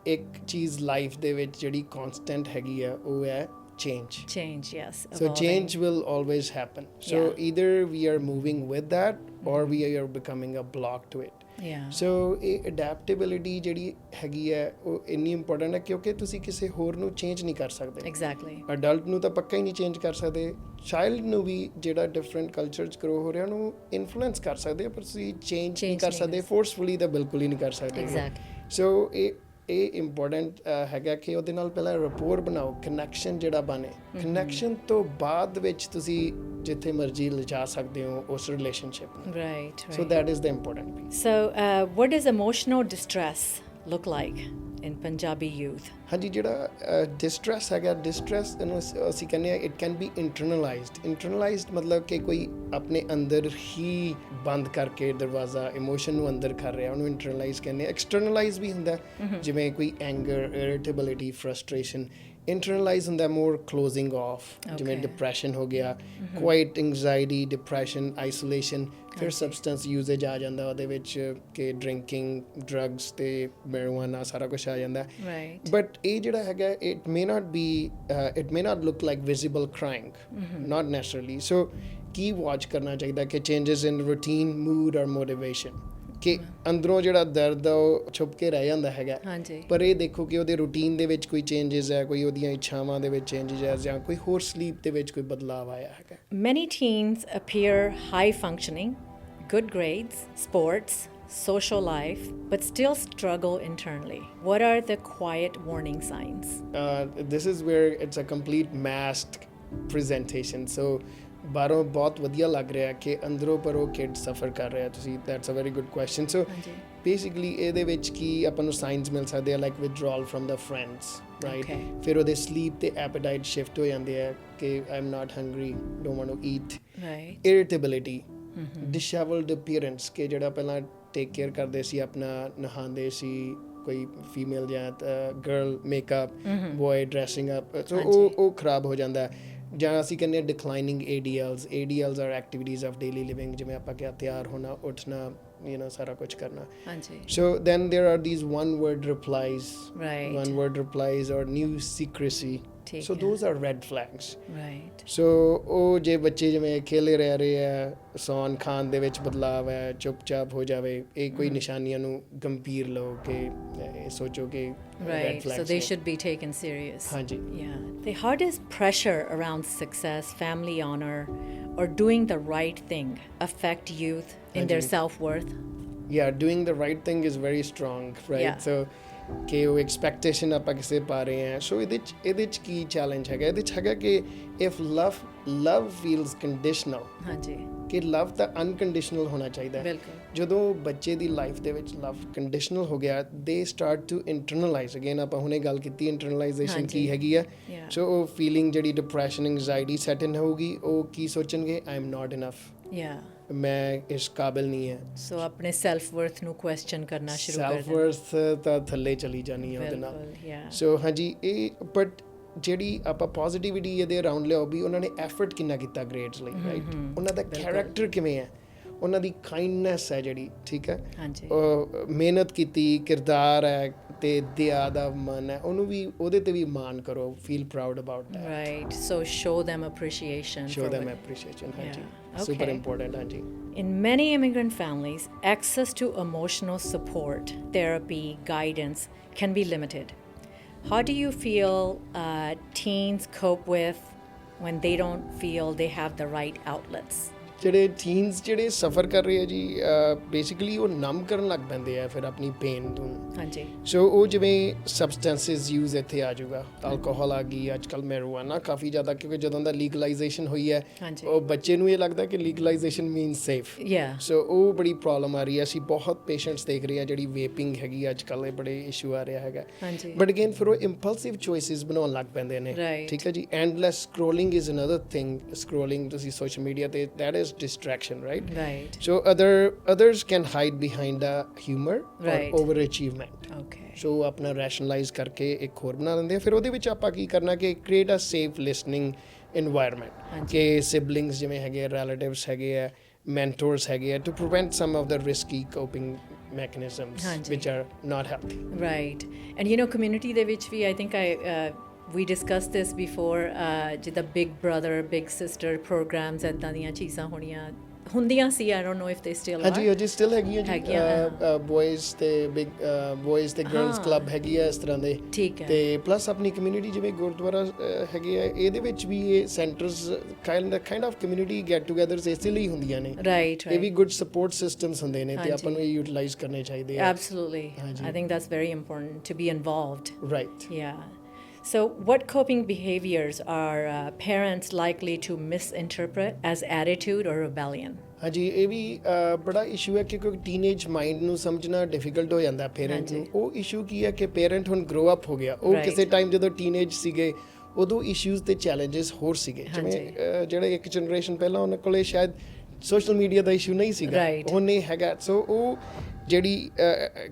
ਇੱਕ ਚੀਜ਼ ਲਾਈਫ ਦੇ ਵਿੱਚ ਜਿਹੜੀ ਕਨਸਟੈਂਟ ਹੈਗੀ ਆ ਉਹ ਹੈ change. Change, yes. So evolving. change will always happen. So Yeah. either we are moving with that or we are becoming a block to it. Yeah. So ਇਹ adaptability ਜਿਹੜੀ ਹੈਗੀ ਹੈ ਉਹ ਇੰਨੀ ਇੰਪੋਰਟੈਂਟ ਹੈ ਕਿਉਂਕਿ ਤੁਸੀਂ ਕਿਸੇ ਹੋਰ ਨੂੰ ਚੇਂਜ ਨਹੀਂ ਕਰ ਸਕਦੇ. Exactly. ਅਡਲਟ ਨੂੰ ਤਾਂ ਪੱਕਾ ਹੀ ਨਹੀਂ ਚੇਂਜ ਕਰ ਸਕਦੇ, ਚਾਈਲਡ ਨੂੰ ਵੀ ਜਿਹੜਾ ਡਿਫਰੈਂਟ ਕਲਚਰ 'ਚ ਗਰੋ ਹੋ ਰਿਹਾ ਉਹਨੂੰ ਇਨਫਲੂਐਂਸ ਕਰ ਸਕਦੇ ਹੋ ਪਰ ਤੁਸੀਂ ਚੇਂਜ ਨਹੀਂ Change ਕਰ ਨਹੀਂ ਸਕਦੇ, ਕਰ ਫੋਰਸਫੁਲੀ ਤਾਂ ਬਿਲਕੁਲ ਹੀ ਨਹੀਂ ਕਰ ਸਕਦੇ. Exactly. ਸੋ ਇਹ ਇੰਪੋਰਟੈਂਟ ਹੈਗਾ ਕਿ ਉਹਦੇ ਨਾਲ ਪਹਿਲਾਂ ਰਪੋਰ ਬਣਾਓ, ਕਨੈਕਸ਼ਨ ਜਿਹੜਾ ਬਣੇ, ਕਨੈਕਸ਼ਨ ਤੋਂ ਬਾਅਦ ਵਿੱਚ ਤੁਸੀਂ ਜਿੱਥੇ ਮਰਜ਼ੀ ਲਿਜਾ ਸਕਦੇ ਹੋ ਉਸ ਰਿਲੇਸ਼ਨਸ਼ਿਪ ਨੂੰ. Right, right. So that is the important piece. So, what does emotional distress look like in Punjabi youth? ਹਾਂਜੀ ਜਿਹੜਾ ਡਿਸਟ੍ਰੈਸ ਹੈਗਾ, ਡਿਸਟ੍ਰੈਸ ਇਹਨੂੰ ਅਸੀਂ ਕਹਿੰਦੇ ਆ ਇਟ ਕੈਨ ਬੀ ਇੰਟਰਨਲਾਈਜ਼ਡ ਮਤਲਬ ਕਿ ਕੋਈ ਆਪਣੇ ਅੰਦਰ ਹੀ ਬੰਦ ਕਰਕੇ ਦਰਵਾਜ਼ਾ ਇਮੋਸ਼ਨ ਨੂੰ ਅੰਦਰ ਕਰ ਰਿਹਾ ਉਹਨੂੰ ਇੰਟਰਨਲਾਈਜ਼ ਕਹਿੰਦੇ ਆ. ਐਕਸਟਰਨਲਾਈਜ਼ ਵੀ ਹੁੰਦਾ ਜਿਵੇਂ ਕੋਈ ਐਂਗਰ, ਇਰਿਟੇਬਿਲਿਟੀ, ਫਰਸਟ੍ਰੇਸ਼ਨ. ਇੰਟਰਨਲਾਈਜ਼ ਹੁੰਦਾ ਮੋਰ ਕਲੋਜ਼ਿੰਗ ਆਫ, ਜਿਵੇਂ Okay. ਡਿਪਰੈਸ਼ਨ ਹੋ ਗਿਆ, ਕੁਆਇਟ ਐਂਗਜ਼ਾਇਟੀ, ਡਿਪਰੈਸ਼ਨ, ਆਈਸੋਲੇਸ਼ਨ. ਫਿਰ ਸਬਸਟੈਂਸ ਯੂਜ਼ੇਜ ਆ ਜਾਂਦਾ ਉਹਦੇ ਵਿੱਚ ਕਿ ਡਰਿੰਕਿੰਗ, ਡਰੱਗਸ ਤੇ ਮੈਰੀਜੂਆਨਾ ਸਾਰਾ ਕੁਝ ਆ ਜਾਂਦਾ. Right. But ਇਹ ਜਿਹੜਾ ਹੈਗਾ it may not look like visible crying, not necessarily. So Ki watch ਕਰਨਾ ਚਾਹੀਦਾ ਕਿ changes in routine, mood or motivation ਕਿ ਅੰਦਰੋਂ ਜਿਹੜਾ ਦਰਦ ਆ ਉਹ ਛੁਪ ਕੇ ਰਹਿ ਜਾਂਦਾ ਹੈਗਾ ਹਾਂਜੀ. ਪਰ ਇਹ ਦੇਖੋ ਕਿ ਉਹਦੇ ਰੂਟੀਨ ਦੇ ਵਿੱਚ ਕੋਈ ਚੇਂਜਸ ਹੈ, ਕੋਈ ਉਹਦੀਆਂ ਇੱਛਾਵਾਂ ਦੇ ਵਿੱਚ ਚੇਂਜਸ ਹੈ ਜਾਂ ਕੋਈ ਹੋਰ ਸਲੀਪ ਦੇ ਵਿੱਚ ਕੋਈ ਬਦਲਾਅ ਆਇਆ ਹੈਗਾ. Many teens appear high functioning, good grades, sports, social life, but still struggle internally. What are the quiet warning signs? This is where it's a complete masked presentation. So ਬਾਹਰੋਂ ਬਹੁਤ ਵਧੀਆ ਲੱਗ ਰਿਹਾ ਕਿ ਅੰਦਰੋਂ ਪਰ ਉਹ ਕਿਡ ਸਫਰ ਕਰ ਰਿਹਾ. ਤੁਸੀਂ that's a very good question. So ਹਾਂਜੀ. ਬੇਸਿਕਲੀ ਇਹਦੇ ਵਿੱਚ ਕੀ ਆਪਾਂ ਨੂੰ ਸਾਈਨਸ ਮਿਲ ਸਕਦੇ ਆ ਲਾਈਕ ਵਿਦਡਰਾਅਲ ਫਰਮ ਦਾ ਫਰੈਂਡਸ, ਰਾਈਟ? Okay. ਫਿਰ ਉਹਦੇ ਸਲੀਪ ਤੇ ਐਪੇਟਾਈਟ ਸ਼ਿਫਟ ਹੋ ਜਾਂਦੇ ਆ ਕਿ I am not hungry, don't want to eat. Right. Irritability, dishevelled appearance ਕਿ ਜਿਹੜਾ ਪਹਿਲਾਂ ਟੇਕ ਕੇਅਰ ਕਰਦੇ ਸੀ, ਆਪਣਾ ਨਹਾਉਂਦੇ ਸੀ, ਕੋਈ ਫੀਮੇਲ ਜਾਂ girl makeup, boy dressing up, so ਉਹ ਖਰਾਬ ਹੋ ਜਾਂਦਾ. ਜਾਂ ਅਸੀਂ ਕਹਿੰਦੇ ਹਾਂ declining ADLs or activities of daily living, ਜਿਵੇਂ ਆਪਾਂ ਕਿਹਾ ਤਿਆਰ ਹੋਣਾ, ਉੱਠਣਾ, ਸਾਰਾ ਕੁਝ ਕਰਨਾ. ਹਾਂਜੀ. So then there are these one word replies or new secrecy. ਠੀਕ So ਹੈ. those are red flags. Right. So ਉਹ ਜੇ ਬੱਚੇ ਜਿਵੇਂ ਖੇਲੇ ਰਹਿ ਰਹੇ ਆ, ਸੌਣ ਖਾਣ ਦੇ ਵਿੱਚ ਬਦਲਾਵ ਹੈ, ਚੁੱਪਚਾਪ ਹੋ ਜਾਵੇ, ਇਹ ਕੋਈ ਨਿਸ਼ਾਨੀਆਂ ਨੂੰ ਗੰਭੀਰ ਲਓ ਕਿ ਸੋਚੋ ਕਿ red Right. flags So they ਨੇ. should be taken serious. ਹਾਂਜੀ. Yeah. The hardest pressure around success, family honor, or doing the right thing affect youth in their ਹਾਂਜੀ. self-worth? Yeah, doing the right thing is very strong, right? Yeah. So ਕਿ ਉਹ expectation ਆਪਾਂ ਕਿਸੇ ਪਾ ਰਹੇ ਹਾਂ. ਸੋ ਇਹਦੇ 'ਚ ਕੀ ਚੈਲੰਜ ਹੈਗਾ? ਇਹਦੇ 'ਚ ਹੈਗਾ ਕਿ ਇਫ ਲਵ ਫੀਲਸ ਕੰਡੀਸ਼ਨਲ, ਹਾਂਜੀ. ਕਿ ਲਵ ਤਾਂ ਅਨਕੰਡੀਸ਼ਨਲ ਹੋਣਾ ਚਾਹੀਦਾ ਹੈ. ਬਿਲਕੁਲ. ਜਦੋਂ ਬੱਚੇ ਦੀ ਲਾਈਫ ਦੇ ਵਿੱਚ ਲਵ ਕੰਡੀਸ਼ਨਲ ਹੋ ਗਿਆ, ਦੇ ਸਟਾਰਟ ਟੂ ਇੰਟਰਨਲਾਈਜ਼. ਅਗੇਨ ਆਪਾਂ ਹੁਣੇ ਗੱਲ ਕੀਤੀ ਇੰਟਰਨਲਾਈਜ਼ੇਸ਼ਨ ਹਾਂਜੀ. ਕੀ ਹੈਗੀ ਆ. Yeah. ਸੋ ਉਹ ਫੀਲਿੰਗ ਜਿਹੜੀ ਡਿਪਰੈਸ਼ਨ, ਐਂਗਜ਼ਾਇਟੀ ਸੈਟ ਇਨ ਹੋਊਗੀ, ਉਹ ਕੀ ਸੋਚਣਗੇ? I am not enough, Yeah. ਮੈਂ ਇਸ ਕਾਬਿਲ ਨਹੀਂ ਹੈ. ਸੋ ਆਪਣੇ self-worth ਨੂੰ question ਕਰਨਾ ਸ਼ੁਰੂ ਕਰ ਸੈਲਫ ਦੇਣਾ. ਵਰਥ ਤਾਂ ਥੱਲੇ ਚਲੀ ਜਾਣੀ ਹੈ ਉਹਦੇ ਨਾਲ. ਬਿਲਕੁਲ. Yeah. ਸੋ ਹਾਂਜੀ, ਇਹ ਬਟ ਜਿਹੜੀ ਆਪਾਂ ਪੋਜ਼ਿਟਿਵਿਟੀ ਇਹਦੇ ਅਰਾਊਂਡ ਲਿਆਓ ਵੀ ਉਹਨਾਂ ਨੇ ਐਫਰਟ ਕਿੰਨਾ ਕੀਤਾ ਗ੍ਰੇਡਸ ਲਈ, ਰਾਈਟ? ਉਹਨਾਂ ਦਾ ਕੈਰੈਕਟਰ ਕਿਵੇਂ ਹੈ, ਉਹਨਾਂ ਦੀ ਕਾਈਂਡਨੈਸ ਹੈ ਜਿਹੜੀ, ਠੀਕ ਹੈ, ਹਾਂਜੀ. ਮਿਹਨਤ ਕੀਤੀ, ਕਿਰਦਾਰ ਹੈ ਤੇ ਦਇਆ ਦਾ ਮਨ ਹੈ, ਉਹਨੂੰ ਵੀ ਉਹਦੇ ਤੇ ਵੀ ਮਾਣ ਕਰੋ, feel proud about that. Right. So show them appreciation. Show for them what- appreciation. ਹਾਂਜੀ. Yeah. Super Okay. ਇੰਪੋਰਟੈਂਟ. ਹਾਂਜੀ. In many immigrant families, access to emotional support, therapy, guidance can be limited. How do you feel teens cope with when they don't feel they have the right outlets? ਜਿਹੜੇ teens ਜਿਹੜੇ ਸਫਰ ਕਰ ਰਹੇ ਆ ਜੀ basically ਉਹ ਨਮ ਕਰਨ ਲੱਗ ਪੈਂਦੇ ਆ ਫਿਰ ਆਪਣੀ ਪੇਨ ਨੂੰ ਹਾਂਜੀ ਸੋ ਉਹ ਜਿਵੇਂ ਸਬਸਟੈਂਸਿਸ ਯੂਜ਼ ਇੱਥੇ ਆ ਜਾਊਗਾ ਅਲਕੋਹਲ ਆ ਗਈ ਅੱਜ ਕੱਲ੍ਹ ਮੈਰੀਜੂਆਨਾ ਕਾਫੀ ਜ਼ਿਆਦਾ ਕਿਉਂਕਿ ਜਦੋਂ ਦਾ ਲੀਗਲਾਈਜੇਸ਼ਨ ਹੋਈ ਹੈ ਹਾਂਜੀ ਉਹ ਬੱਚੇ ਨੂੰ ਇਹ ਲੱਗਦਾ ਕਿ ਲੀਗਲਾਈਜੇਸ਼ਨ ਮੀਨਸ ਸੇਫ ਯਾ ਸੋ ਉਹ ਬੜੀ ਪ੍ਰੋਬਲਮ ਆ ਰਹੀ ਹੈ ਅਸੀਂ ਬਹੁਤ ਪੇਸ਼ੈਂਟਸ ਦੇਖ ਰਹੇ ਹਾਂ ਜਿਹੜੀ ਵੇਪਿੰਗ ਹੈਗੀ ਅੱਜ ਕੱਲ੍ਹ ਇਹ ਬੜੇ ਇਸ਼ੂ ਆ ਰਿਹਾ ਹੈਗਾ ਹਾਂਜੀ ਬਟ ਅਗੇਨ ਫਿਰ ਉਹ ਇੰਪਲਸਿਵ ਚੋਇਸਿਸ ਬਣਾਉਣ ਲੱਗ ਪੈਂਦੇ ਨੇ Right. ਠੀਕ ਹੈ ਜੀ endless scrolling is another thing scrolling ਤੁਸੀਂ ਸੋਸ਼ਲ ਮੀਡੀਆ ਤੇ that is distraction right right so others can hide behind a humor Right. or overachievement okay so ਆਪਣਾ ਰੈਸ਼ਨਲਾਈਜ਼ ਕਰਕੇ ਇੱਕ ਹੋਰ ਬਣਾ ਦਿੰਦੇ ਆ ਫਿਰ ਉਹਦੇ ਵਿੱਚ ਆਪਾਂ ਕੀ ਕਰਨਾ ਕਿ create a safe listening environment ਹਾਂਜੀ ਕਿ ਸਿਬਲਿੰਗਸ ਜਿਵੇਂ ਹੈਗੇ ਆ ਰਿਲੇਟਿਵਸ ਹੈਗੇ ਆ ਮੈਂਟੋਰਸ ਹੈਗੇ ਆ to prevent some of the risky coping mechanisms ਹਾਂਜੀ। Which are not healthy Right. And you know, community ਦੇ ਵਿੱਚ ਵੀ I think we discussed this before ਜਿੱਦਾਂ big brother, big sister programs ਇੱਦਾਂ ਦੀਆਂ ਚੀਜ਼ਾਂ ਹੁੰਦੀਆਂ ਸੀ I don't know if they still are. ਹਾਂਜੀ ਹਾਂਜੀ ਸਟਿਲ ਹੈਗੀਆਂ ਜੀ ਹੈਗੀਆਂ, ਬॉयਜ਼ ਤੇ ਬਿਗ ਬॉयਜ਼ ਤੇ ਗਰਲਸ ਹਾਂ। ਕਲੱਬ ਹੈਗੀ ਆ ਇਸ ਤਰ੍ਹਾਂ ਦੇ ਠੀਕ ਹੈ ਤੇ ਪਲੱਸ ਆਪਣੀ ਕਮਿਊਨਿਟੀ ਜਿਵੇਂ ਗੁਰਦੁਆਰਾ ਹੈਗੇ ਆ ਇਹਦੇ ਵਿੱਚ ਵੀ ਇਹ centres kind of community get togethers ਇਸੇ ਲਈ ਹੁੰਦੀਆਂ ਨੇ ਰਾਈਟ ਇਹ ਵੀ ਗੁੱਡ ਸਪੋਰਟ ਸਿਸਟਮਸ ਹੁੰਦੇ ਨੇ ਤੇ ਹਾਂਜੀ। ਆਪਾਂ ਨੂੰ ਇਹ ਯੂਟਿਲਾਈਜ਼ ਕਰਨੇ ਚਾਹੀਦੇ ਆ Absolutely. ਹਾਂਜੀ। I think that's very important to be involved. Right Yeah. So, what coping behaviors are parents likely to misinterpret as attitude or rebellion? ਹਾਂਜੀ ਇਹ ਵੀ ਬੜਾ ਇਸ਼ੂ ਹੈ ਕਿ ਕਿਉਂਕਿ ਟੀਨੇਜ ਮਾਈਂਡ ਨੂੰ ਸਮਝਣਾ ਡਿਫਿਕਲਟ ਹੋ ਜਾਂਦਾ ਪੇਰੈਂਟ ਨੂੰ ਹਾਂਜੀ। ਉਹ ਇਸ਼ੂ ਕੀ ਹੈ ਕਿ ਪੇਰੈਂਟ ਹੁਣ ਗਰੋ ਅਪ ਹੋ ਗਿਆ ਉਹ Right. ਕਿਸੇ ਟਾਈਮ ਜਦੋਂ ਟੀਨੇਜ ਸੀਗੇ ਉਦੋਂ ਇਸ਼ੂਜ਼ ਤੇ ਚੈਲੰਜਸ ਹੋਰ ਸੀਗੇ ਜਿਵੇਂ ਹਾਂਜੀ। ਜਿਹੜੇ ਇੱਕ ਜਨਰੇਸ਼ਨ ਪਹਿਲਾਂ ਉਹਨਾਂ ਕੋਲੇ ਸ਼ਾਇਦ ਸੋਸ਼ਲ ਮੀਡੀਆ ਦਾ ਇਸ਼ੂ ਨਹੀਂ ਸੀਗਾ Right. ਹੁਣ ਨਹੀਂ ਹੈਗਾ ਸੋ ਉਹ ਜਿਹੜੀ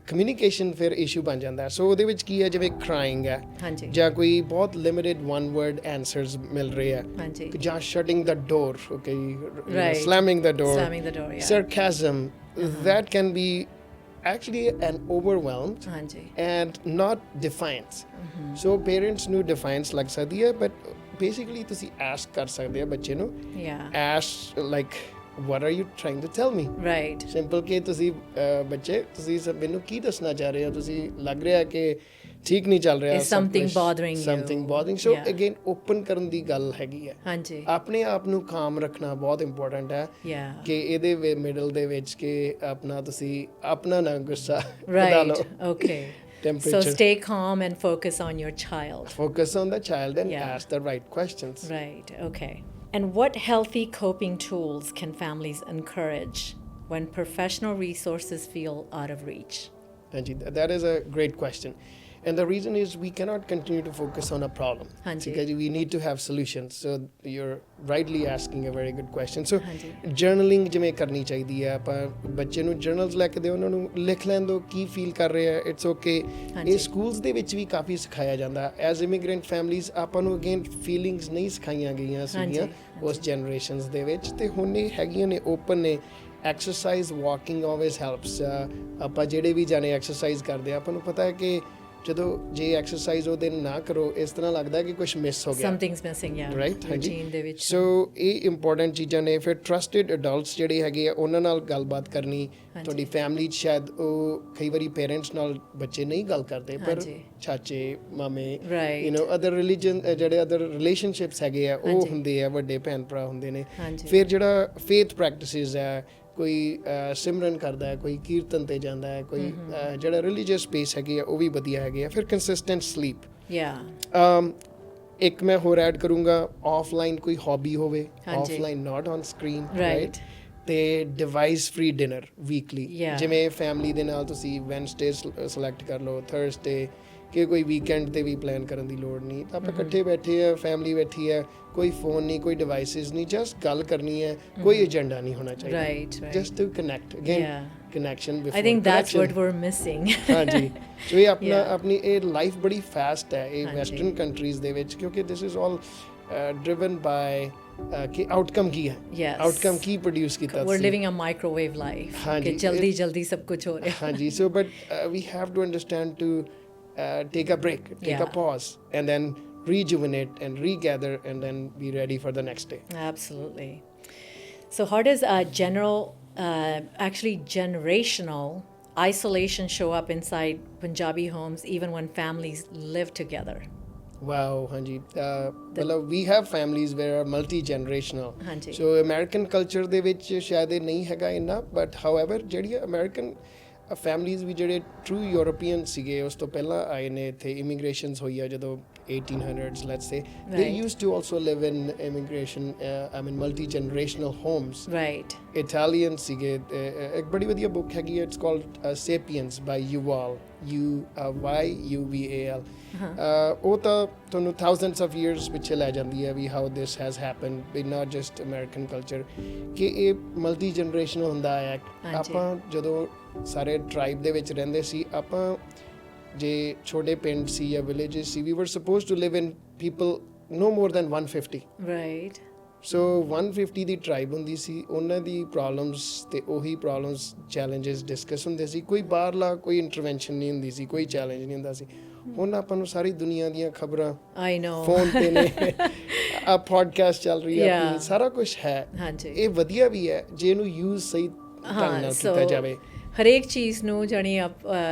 ਕਮਿਊਨੀਕੇਸ਼ਨ ਫਿਰ ਇਸ਼ੂ ਬਣ ਜਾਂਦਾ ਸੋ ਉਹਦੇ ਵਿੱਚ ਕੀ ਹੈ ਜਿਵੇਂ ਕ੍ਰਾਈਂਗ ਹੈ ਹਾਂਜੀ ਜਾਂ ਕੋਈ ਬਹੁਤ ਲਿਮਿਟਿਡ ਵਨ ਵਰਡ ਆਨਸਰਸ ਮਿਲ ਰਹੇ ਆ ਹਾਂਜੀ ਜਾਂ shutting the door okay Right. slamming the door slamming the door yeah sarcasm that can be actually an overwhelmed ਹਾਂਜੀ and not defiance so parents ਨੂੰ defiance ਲੱਗ ਸਕਦੀ ਹੈ but basically ਤੁਸੀਂ ask ਕਰ ਸਕਦੇ ਆ ਬੱਚੇ ਨੂੰ yeah ask like what are you trying to tell me right simple ਕਿ ਤੁਸੀਂ ਬੱਚੇ ਤੁਸੀਂ ਮੈਨੂੰ ਕੀ ਦੱਸਣਾ ਚਾਹ ਰਹੇ ਹੋ ਤੁਸੀਂ ਲੱਗ ਰਿਹਾ ਕਿ ਠੀਕ ਨਹੀਂ ਚੱਲ ਰਿਹਾ Is something bothering you? Something bothering so Yeah. again open ਕਰਨ ਦੀ ਗੱਲ ਹੈਗੀ ਹੈ ਹਾਂਜੀ ਆਪਣੇ ਆਪ ਨੂੰ ਕਾਮ ਰੱਖਣਾ ਬਹੁਤ ਇੰਪੋਰਟੈਂਟ ਹੈ yeah ਕਿ ਇਹਦੇ ਮਿਡਲ ਦੇ ਵਿੱਚ ਕਿ ਆਪਣਾ ਤੁਸੀਂ ਆਪਣਾ ਨਾ ਗੁੱਸਾ ਵਧਾ right ਲਓ okay so temperature stay calm and focus on your child focus on the child and Yeah. ask the right questions right okay and what healthy coping tools can families encourage when professional resources feel out of reach Anji, that is a great question. And the reason is we cannot continue to focus on a problem. Hanji. Because we need to have solutions. So you're rightly asking a very good question. So Hanji. journaling ਜਿਵੇਂ ਕਰਨੀ ਚਾਹੀਦੀ ਹੈ ਆਪਾਂ ਬੱਚੇ ਨੂੰ journals ਲੈ ਕੇ ਦਿਓ ਉਹਨਾਂ ਨੂੰ ਲਿਖ ਲੈਣ ਦਿਓ ਕੀ ਫੀਲ ਕਰ ਰਹੇ ਆ ਇਟਸ ਓਕੇ ਹਾਂਜੀ। ਇਹ ਸਕੂਲਸ ਦੇ ਵਿੱਚ ਵੀ ਕਾਫੀ ਸਿਖਾਇਆ ਜਾਂਦਾ ਐਜ਼ ਇਮੀਗ੍ਰੈਂਟ ਫੈਮਲੀਜ਼ ਆਪਾਂ ਨੂੰ ਅਗੇਨ ਫੀਲਿੰਗਸ ਨਹੀਂ ਸਿਖਾਈਆਂ ਗਈਆਂ ਸੀਗੀਆਂ ਉਸ ਜਨਰੇਸ਼ਨਸ ਦੇ ਵਿੱਚ ਤੇ ਹੁਣ ਇਹ ਹੈਗੀਆਂ ਨੇ ਓਪਨ ਨੇ ਐਕਸਰਸਾਈਜ਼ ਵਾਕਿੰਗ ਆਲਵੇਜ਼ ਹੈਲਪਸ ਆਪਾਂ ਜਿਹੜੇ ਵੀ ਜਾਣੇ ਐਕਸਰਸਾਈਜ਼ ਕਰਦੇ ਆ ਆਪਾਂ ਨੂੰ ਪਤਾ ਹੈ ਕਿ ਜਦੋਂ ਜੇ ਐਕਸਰਸਾਈਜ਼ ਉਹ ਦਿਨ ਨਾ ਕਰੋ ਇਸ ਤਰ੍ਹਾਂ ਲੱਗਦਾ ਕਿ ਕੁਝ ਮਿਸ ਹੋ ਗਿਆ something's missing yeah right routine ਦੇ ਵਿੱਚ ਸੋ ਇਹ ਇੰਪੋਰਟੈਂਟ ਚੀਜ਼ਾਂ ਨੇ ਫਿਰ ਟਰਸਟਡ ਅਡਲਟਸ ਜਿਹੜੇ ਹੈਗੇ ਆ ਉਹਨਾਂ ਨਾਲ ਗੱਲਬਾਤ ਕਰਨੀ ਤੁਹਾਡੀ ਫੈਮਿਲੀ 'ਚ ਸ਼ਾਇਦ ਉਹ ਕਈ ਵਾਰੀ ਪੇਰੈਂਟਸ ਨਾਲ ਬੱਚੇ ਨਹੀਂ ਗੱਲ ਕਰਦੇ ਪਰ ਹਾਂਜੀ। ਚਾਚੇ ਮਾਮੇ Right. You know other religion ਜਿਹੜੇ ਅਦਰ ਰਿਲੇਸ਼ਨਸ਼ਿਪਸ ਹੈਗੇ ਆ ਉਹ ਹਾਂਜੀ। ਹੁੰਦੇ ਆ ਵੱਡੇ ਭੈਣ ਭਰਾ ਹੁੰਦੇ ਨੇ ਹਾਂਜੀ ਫਿਰ ਜਿਹੜਾ ਫੇਥ ਪ੍ਰੈਕਟਿਸਿਸ ਹੈ ਕੋਈ ਸਿਮਰਨ ਕਰਦਾ ਹੈ ਕੋਈ ਕੀਰਤਨ ਤੇ ਜਾਂਦਾ ਹੈ ਕੋਈ ਜਿਹੜਾ ਰਿਲੀਜੀਅਸ ਸਪੇਸ ਹੈਗੀ ਆ ਉਹ ਵੀ ਵਧੀਆ ਹੈਗੇ ਆ ਫਿਰ ਕੰਸਿਸਟੈਂਟ ਸਲੀਪ yeah ਇੱਕ ਮੈਂ ਹੋਰ ਐਡ ਕਰੂੰਗਾ ਆਫਲਾਈਨ ਕੋਈ ਹੌਬੀ ਹੋਵੇ ਹਾਂਜੀ। Offline not on screen Right. ਤੇ device free dinner weekly Yeah. ਜਿਵੇਂ ਫੈਮਿਲੀ ਦੇ ਨਾਲ ਤੁਸੀਂ ਵੈਨਸਡੇ ਸਿਲੈਕਟ ਕਰ ਲਓ ਥਰਸਡੇ ਕਿ ਕੋਈ ਵੀਕਐਂਡ ਤੇ ਵੀ ਪਲਾਨ ਕਰਨ ਦੀ ਲੋੜ ਨਹੀਂ ਤਾਂ ਆਪਾਂ ਇਕੱਠੇ ਬੈਠੇ ਆ ਫੈਮਿਲੀ ਬੈਠੀ ਹੈ ਕੋਈ ਫੋਨ ਨਹੀਂ ਕੋਈ ਡਿਵਾਈਸਿਸ ਨਹੀਂ ਜਸਟ ਗੱਲ ਕਰਨੀ ਹੈ ਕੋਈ ਏਜੰਡਾ ਨਹੀਂ ਹੋਣਾ ਚਾਹੀਦਾ right just to connect again yeah connection I think that's what we're missing ਹਾਂਜੀ ਸੋ ਇਹ ਆਪਣਾ Yeah. ਆਪਣੀ ਇਹ ਲਾਈਫ ਬੜੀ ਫਾਸਟ ਹੈ ਇਹ ਹਾਂਜੀ। ਵੈਸਟਰਨ ਕੰਟਰੀਜ਼ ਦੇ ਵਿੱਚ ਕਿਉਂਕਿ ਦਿਸ ਇਜ਼ ਆਲ ਡਰਿਵਨ ਬਾਈ ਕਿ ਆਊਟਕਮ ਕੀ ਹੈ Yes. ਆਊਟਕਮ ਕੀ ਪ੍ਰੋਡਿਊਸ ਕੀਤਾ we're living a microwave life ਹਾਂਜੀ, ਕਿ ਜਲਦੀ ਜਲਦੀ ਸਭ ਕੁਝ ਹੋ ਰਿਹਾ ਹਾਂਜੀ so but we have to understand to take a break take a Yeah. pause and then rejuvenate and regather and then be ready for the next day absolutely so how does actually generational isolation show up inside Punjabi homes even when families live together wow ਹਾਂਜੀ ਮਤਲਬ we have families where are multi generational ਹਾਂਜੀ so American culture ਦੇ ਵਿੱਚ ਸ਼ਾਇਦ ਇਹ ਨਹੀਂ ਹੈਗਾ ਇੰਨਾ ਬਟ ਹਾਊਐਵਰ ਜਿਹੜੀਆਂ ਅਮਰੀਕਨ ਫੈਮਲੀਜ਼ ਵੀ ਜਿਹੜੇ ਟਰੂ ਯੂਰੋਪੀਅਨ ਸੀਗੇ ਉਸ ਤੋਂ ਪਹਿਲਾਂ ਆਏ ਨੇ ਇੱਥੇ ਇਮੀਗ੍ਰੇਸ਼ਨਸ ਹੋਈ ਆ ਜਦੋਂ 1800s let's say they Right. used to also live in immigration multi generational homes right Italian ਸੀਗੇ ਇੱਕ ਬੜੀ ਵਧੀਆ ਬੁੱਕ ਹੈਗੀ ਹੈ ਇਟਸ ਕਾਲਡ ਸੇਪੀਅੰਸ ਬਾਈ ਯੂਵਾਲ YUVAL ਉਹ ਤਾਂ ਤੁਹਾਨੂੰ thousands of years ਪਿੱਛੇ ਲੈ ਜਾਂਦੀ ਹੈ ਵੀ how this has happened we not just American culture ਕਿ ਇਹ ਮਲਟੀ ਜਨਰੇਸ਼ਨਲ ਹੁੰਦਾ ਹੈ ਹਾਂਜੀ। ਆਪਾਂ ਜਦੋਂ ਸਾਰੇ ਟ੍ਰਾਈਬ ਦੇ ਵਿੱਚ ਰਹਿੰਦੇ ਸੀ ਆਪਾਂ ਜੇ ਛੋਟੇ ਪਿੰਡ ਸੀ ਜਾਂ villages C we were supposed to live in people no more than 150 right so 150 the tribe ਹੁੰਦੀ ਸੀ ਉਹਨਾਂ ਦੀ ਪ੍ਰੋਬਲਮਸ ਤੇ ਉਹੀ ਪ੍ਰੋਬਲਮਸ ਚੈਲੰਜਸ ਡਿਸਕਸ ਹੁੰਦੇ ਸੀ ਕੋਈ ਬਾਹਰਲਾ ਕੋਈ ਇੰਟਰਵੈਂਸ਼ਨ ਨਹੀਂ ਹੁੰਦੀ ਸੀ ਕੋਈ ਚੈਲੰਜ ਨਹੀਂ ਹੁੰਦਾ ਸੀ ਹੁਣ ਆਪਾਂ ਨੂੰ ਸਾਰੀ ਦੁਨੀਆ ਦੀਆਂ ਖਬਰਾਂ I know ਫੋਨ ਤੇ ਨੇ ਆ ਪੋਡਕਾਸਟ ਚੱਲ ਰਹੀ ਹੈ Yeah. ਆਪਣੀ ਸਾਰਾ ਕੁਝ ਹੈ ਹਾਂਜੀ ਇਹ ਵਧੀਆ ਵੀ ਹੈ ਜੇ ਇਹਨੂੰ ਯੂਜ਼ ਸਹੀ ਢੰਗ ਨਾਲ ਕੀਤਾ ਜਾਵੇ ਹਰੇਕ ਚੀਜ਼ ਨੂੰ ਜਾਣੀ ਉਸ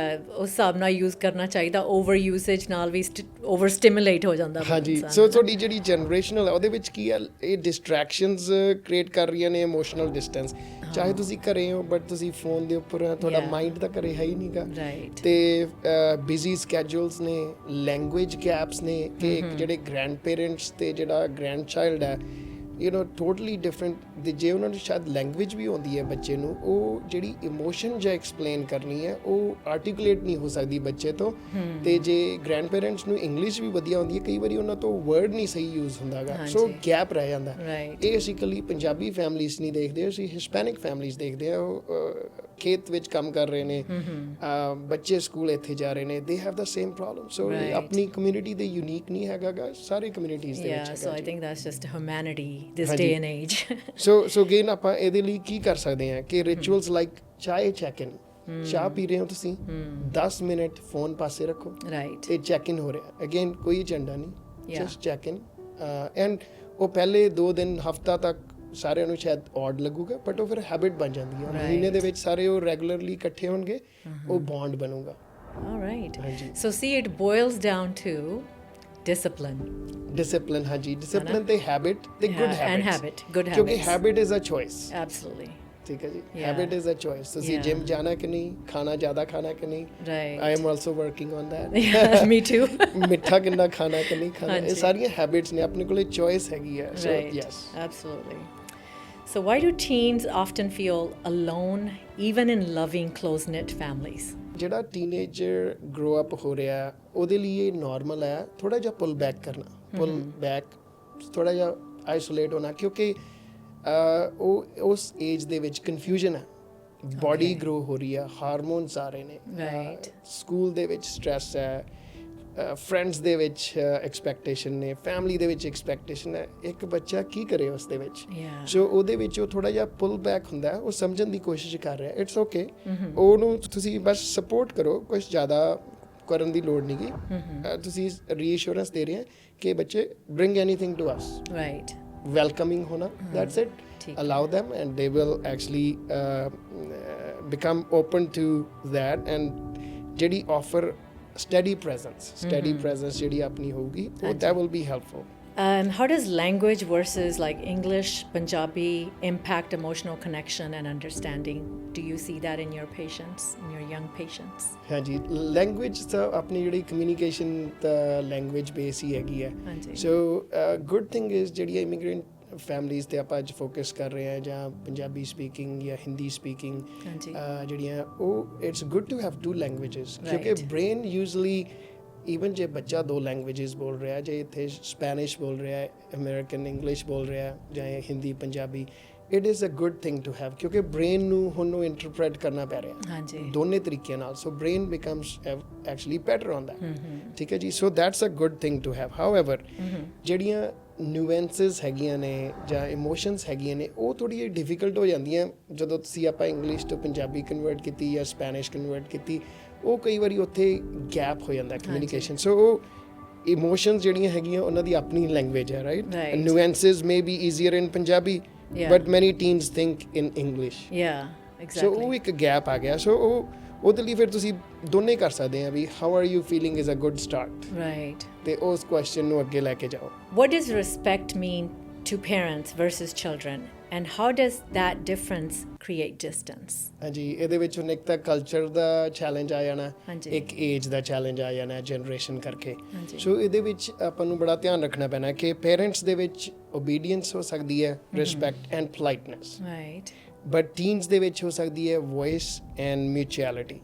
ਹਿਸਾਬ ਨਾਲ ਯੂਜ਼ ਕਰਨਾ ਚਾਹੀਦਾ ਓਵਰ ਯੂਸੇਜ ਨਾਲ ਵੀ ਓਵਰ ਸਟਿਮੂਲੇਟ ਹੋ ਜਾਂਦਾ ਹਾਂਜੀ ਇਨਸਾਨ, ਸੋ ਹੈ ਨਾ? ਤੁਹਾਡੀ ਜਿਹੜੀ ਜਨਰੇਸ਼ਨਲ ਹੈ ਉਹਦੇ ਵਿੱਚ ਕੀ ਹੈ ਇਹ ਡਿਸਟਰੈਕਸ਼ਨਸ ਕ੍ਰੀਏਟ ਕਰ ਰਹੀਆਂ ਨੇ ਇਮੋਸ਼ਨਲ ਡਿਸਟੈਂਸ ਚਾਹੇ ਤੁਸੀਂ ਘਰੇ ਹੋ ਬਟ ਤੁਸੀਂ ਫੋਨ ਦੇ ਉੱਪਰ ਹੋ ਤੁਹਾਡਾ Yeah. ਮਾਈਂਡ ਤਾਂ ਘਰੇ ਹੈ ਹੀ ਨਹੀਂਗਾ Right. ਤੇ ਬਿਜ਼ੀ ਸਕੇਡਿਊਲਸ ਨੇ ਲੈਂਗੁਏਜ ਗੈਪਸ ਨੇ ਕਿ ਇੱਕ ਜਿਹੜੇ ਗ੍ਰੈਂਡ ਪੇਰੈਂਟਸ ਤੇ ਜਿਹੜਾ ਗ੍ਰੈਂਡ ਚਾਈਲਡ ਹੈ ਟੋਟਲੀ ਡਿਫਰੈਂਟ ਜੇ ਉਹਨਾਂ ਨੂੰ ਸ਼ਾਇਦ ਲੈਂਗੁਏਜ ਵੀ ਆਉਂਦੀ ਹੈ ਬੱਚੇ ਨੂੰ ਉਹ ਜਿਹੜੀ ਇਮੋਸ਼ਨ ਜਾਂ ਐਕਸਪਲੇਨ ਕਰਨੀ ਹੈ ਉਹ ਆਰਟੀਕੂਲੇਟ ਨਹੀਂ ਹੋ ਸਕਦੀ ਬੱਚੇ ਤੋਂ ਤੇ ਜੇ ਗ੍ਰੈਂਡ ਪੇਰੈਂਟਸ ਨੂੰ ਇੰਗਲਿਸ਼ ਵੀ ਵਧੀਆ ਆਉਂਦੀ ਹੈ ਕਈ ਵਾਰੀ ਉਹਨਾਂ ਤੋਂ ਵਰਡ ਨਹੀਂ ਸਹੀ ਯੂਜ਼ ਹੁੰਦਾਗਾ ਸੋ ਹਾਂਜੀ। ਗੈਪ ਰਹਿ ਜਾਂਦਾ Right. ਇਹ ਅਸੀਂ ਇਕੱਲੀ ਪੰਜਾਬੀ ਫੈਮਲੀਜ਼ ਨਹੀਂ ਦੇਖਦੇ ਅਸੀਂ ਹਿਸਪੈਨਿਕ ਫੈਮਲੀਜ਼ ਦੇਖਦੇ ਆ ਉਹ ਖੇਤ ਵਿੱਚ ਕੰਮ ਕਰ ਰਹੇ ਨੇ ਬੱਚੇ ਸਕੂਲ ਇੱਥੇ ਜਾ ਰਹੇ ਨੇ they have the same problem so Right. ਆਪਣੀ ਕਮਿਊਨਿਟੀ ਦੇ ਯੂਨੀਕ ਨਹੀਂ ਹੈਗਾਗਾ ਸਾਰੇ ਕਮਿਊਨਿਟੀਜ਼ ਦੇ ਵਿੱਚ Yeah, so ਹੈਗਾ I ਜੀ। think that's just humanity this ਹਾਂਜੀ। day and age. So again ਆਪਾਂ ਇਹਦੇ ਲਈ ਕੀ ਕਰ ਸਕਦੇ ਹਾਂ ਕਿ ਰਿਚੁਅਲਸ ਲਾਈਕ ਚਾਹ ਚੈੱਕ ਇਨ ਚਾਹ ਪੀ ਰਹੇ ਹੋ ਤੁਸੀਂ 10 ਮਿੰਟ ਫੋਨ ਪਾਸੇ ਰੱਖੋ Right. ਤੇ ਚੈੱਕ ਇਨ ਹੋ ਰਿਹਾ ਅਗੇਨ ਕੋਈ ਏਜੰਡਾ ਨਹੀਂ Yeah. Just check in and ਉਹ ਪਹਿਲੇ 2 ਦਿਨ ਹਫਤਾ ਤੱਕ ਸਾਰਿਆਂ ਨੂੰ ਸ਼ਾਇਦ ਔਡ ਲੱਗੂਗਾ ਬਟ ਉਹ ਫਿਰ ਹੈਬਿਟ ਬਣ ਜਾਂਦੀ ਹੈ ਮਹੀਨੇ ਦੇ ਵਿੱਚ ਸਾਰੇ ਉਹ ਰੈਗੂਲਰਲੀ ਇਕੱਠੇ ਹੋਣਗੇ ਉਹ ਬੌਂਡ ਬਣੂਗਾ All right. ਹਾਂਜੀ So see, it boils down to discipline. Discipline ਹਾਂਜੀ ਡਿਸਪਲਿਨ ਤੇ ਹੈਬਿਟ ਤੇ good Yeah, and habit habit, good ਕਿਉਂਕਿ habits. Habit is a choice Absolutely. ਠੀਕ ਹੈ ਜੀ Yeah. Habit is a choice ਤੁਸੀਂ Yeah. ਜਿਮ ਜਾਣਾ ਕਿ ਨਹੀਂ ਖਾਣਾ ਜ਼ਿਆਦਾ ਖਾਣਾ ਕਿ ਨਹੀਂ Right. I am also working on that Yeah, me too. ਮਿੱਠਾ ਕਿੰਨਾ ਖਾਣਾ ਕਿ ਨਹੀਂ ਖਾਣਾ ਇਹ ਹਾਂਜੀ। ਸਾਰੀਆਂ ਹੈਬਿਟਸ ਨੇ ਆਪਣੇ ਕੋਲੇ ਚੋਇਸ ਹੈਗੀ ਹੈ ਸੋ Right. Yes Absolutely. So why do teens often feel alone even in loving close-knit families? ਜਿਹੜਾ ਟੀਨੇਜਰ ਗਰੋ ਅਪ ਹੋ ਰਿਹਾ ਉਹਦੇ ਲਈ ਇਹ ਨਾਰਮਲ ਹੈ ਥੋੜਾ ਜਿਹਾ ਪੁੱਲ ਬੈਕ ਕਰਨਾ ਪੁੱਲ ਬੈਕ ਥੋੜਾ ਜਿਹਾ ਆਈਸੋਲੇਟ ਹੋਣਾ ਕਿਉਂਕਿ ਉਹ ਉਸ ਏਜ ਦੇ ਵਿੱਚ ਕਨਫਿਊਜ਼ਨ ਹੈ ਬਾਡੀ Okay. ਗਰੋ ਹੋ ਰਹੀ ਹੈ ਹਾਰਮੋਨਸ ਆ ਰਹੇ ਨੇ Right. ਸਕੂਲ ਦੇ ਵਿੱਚ ਸਟ੍ਰੈਸ ਹੈ ਫਰੈਂਡਸ ਦੇ ਵਿੱਚ ਐਕਸਪੈਕਟੇਸ਼ਨ ਨੇ ਫੈਮਿਲੀ ਦੇ ਵਿੱਚ ਐਕਸਪੈਕਟੇਸ਼ਨ ਹੈ ਇੱਕ ਬੱਚਾ ਕੀ ਕਰੇ ਉਸ ਦੇ ਵਿੱਚ Yeah. ਸੋ ਉਹਦੇ ਵਿੱਚ ਉਹ ਥੋੜਾ ਜਿਹਾ ਪੁੱਲ ਬੈਕ ਹੁੰਦਾ ਹੈ, ਉਹ ਸਮਝਣ ਦੀ ਕੋਸ਼ਿਸ਼ ਕਰ ਰਿਹਾ ਇਟਸ ਓਕੇ ਉਹਨੂੰ ਤੁਸੀਂ ਬਸ ਸਪੋਰਟ ਕਰੋ ਕੁਝ ਜ਼ਿਆਦਾ ਕਰਨ ਦੀ ਲੋੜ ਨਹੀਂਗੀ ਤੁਸੀਂ ਰੀਅਸ਼ੋਰੈਂਸ ਦੇ ਰਹੇ ਹੋ ਕਿ ਬੱਚੇ bring anything to us Right. welcoming hona that's it ਠੀਕ allow them and they will actually become open to that and ਜਿਹੜੀ offer steady presence ਜਿਹੜੀ ਆਪਣੀ ਹੋਊਗੀ ਉਹ that will be helpful How does language versus like English, Punjabi impact emotional connection and understanding? Do you see that in your patients, in your young patients? ਹਾਂਜੀ language ਤਾਂ ਆਪਣੀ ਜਿਹੜੀ communication ਤਾਂ language base ਹੀ ਹੈਗੀ ਹੈ ਹਾਂਜੀ। So good thing is ਜਿਹੜੀ immigrant families ਤੇ ਆਪਾਂ ਅੱਜ ਫੋਕਸ ਕਰ ਰਹੇ ਹਾਂ ਜਾਂ ਪੰਜਾਬੀ ਸਪੀਕਿੰਗ ਜਾਂ ਹਿੰਦੀ ਸਪੀਕਿੰਗ ਹਾਂਜੀ। ਜਿਹੜੀਆਂ ਉਹ it's good to have two languages ਕਿਉਂਕਿ Right. ਬ੍ਰੇਨ ਯੂਜ਼ਲੀ ਈਵਨ ਜੇ ਬੱਚਾ 2 ਲੈਂਗੁਏਜਸ ਬੋਲ ਰਿਹਾ ਜੇ ਇੱਥੇ ਸਪੈਨਿਸ਼ ਬੋਲ ਰਿਹਾ ਅਮਰੀਕਨ ਇੰਗਲਿਸ਼ ਬੋਲ ਰਿਹਾ ਜਾਂ Hindi Punjabi it is a good thing to have ਕਿਉਂਕਿ ਬ੍ਰੇਨ ਨੂੰ ਹੁਣ ਉਹ ਇੰਟਰਪ੍ਰੈਟ ਕਰਨਾ ਪੈ ਰਿਹਾ ਹਾਂਜੀ। ਦੋਨੇ ਤਰੀਕਿਆਂ ਨਾਲ so brain becomes actually better on that ਠੀਕ ਹੈ ਜੀ so that's a good thing to have however ਜਿਹੜੀਆਂ ਨਿਊਐਂਸਸ ਹੈਗੀਆਂ ਨੇ ਜਾਂ ਇਮੋਸ਼ਨਸ ਹੈਗੀਆਂ ਨੇ ਉਹ ਥੋੜੀ ਜਿਹੀ ਡਿਫਿਕਲਟ ਹੋ ਜਾਂਦੀਆਂ ਜਦੋਂ ਤੁਸੀਂ ਆਪਾਂ ਇੰਗਲਿਸ਼ ਤੋਂ ਪੰਜਾਬੀ ਕਨਵਰਟ ਕੀਤੀ ਜਾਂ ਸਪੈਨਿਸ਼ ਕਨਵਰਟ ਕੀਤੀ ਉਹ ਕਈ ਵਾਰੀ ਉੱਥੇ ਗੈਪ ਹੋ ਜਾਂਦਾ ਕਮਿਊਨੀਕੇਸ਼ਨ ਸੋ ਉਹ ਇਮੋਸ਼ਨਸ ਜਿਹੜੀਆਂ ਹੈਗੀਆਂ ਉਹਨਾਂ ਦੀ ਆਪਣੀ ਲੈਂਗੁਏਜ ਹੈ right Right. Nuances may be easier in Punjabi Yeah. But many teens think in English Yeah, so exactly. ਉਹ ਇੱਕ ਗੈਪ ਆ ਗਿਆ ਸੋ ਉਹਦੇ ਲਈ ਫਿਰ ਤੁਸੀਂ ਦੋਨੇ ਕਰ ਸਕਦੇ ਆ ਵੀ how are you feeling is a good start Right. ਤੇ ਉਸ ਕੁਐਸਚਨ ਨੂੰ ਅੱਗੇ ਲੈ ਕੇ ਜਾਓ What does respect mean to parents versus children? And how does that difference create distance? ਹਾਂਜੀ ਇਹਦੇ ਵਿੱਚ ਹੁਣ ਇੱਕ ਤਾਂ ਕਲਚਰ ਦਾ ਚੈਲੰਜ ਆ ਜਾਣਾ ਹਾਂਜੀ। ਇੱਕ ਏਜ ਦਾ ਚੈਲੰਜ ਆ ਜਾਣਾ ਜਨਰੇਸ਼ਨ ਕਰਕੇ ਹਾਂਜੀ। ਸੋ ਇਹਦੇ ਵਿੱਚ ਆਪਾਂ ਨੂੰ ਬੜਾ ਧਿਆਨ ਰੱਖਣਾ ਪੈਣਾ ਕਿ ਪੇਰੈਂਟਸ ਦੇ ਵਿੱਚ ਓਬੀਡੀਐਂਸ ਹੋ ਸਕਦੀ ਹੈ respect and ਪੋਲਾਈਟਨੈਸ Right. But teens ਦੇ ਵਿੱਚ ਹੋ ਸਕਦੀ ਹੈ ਵੌਇਸ ਐਂਡ ਮਿਊਚੁਅਲਿਟੀ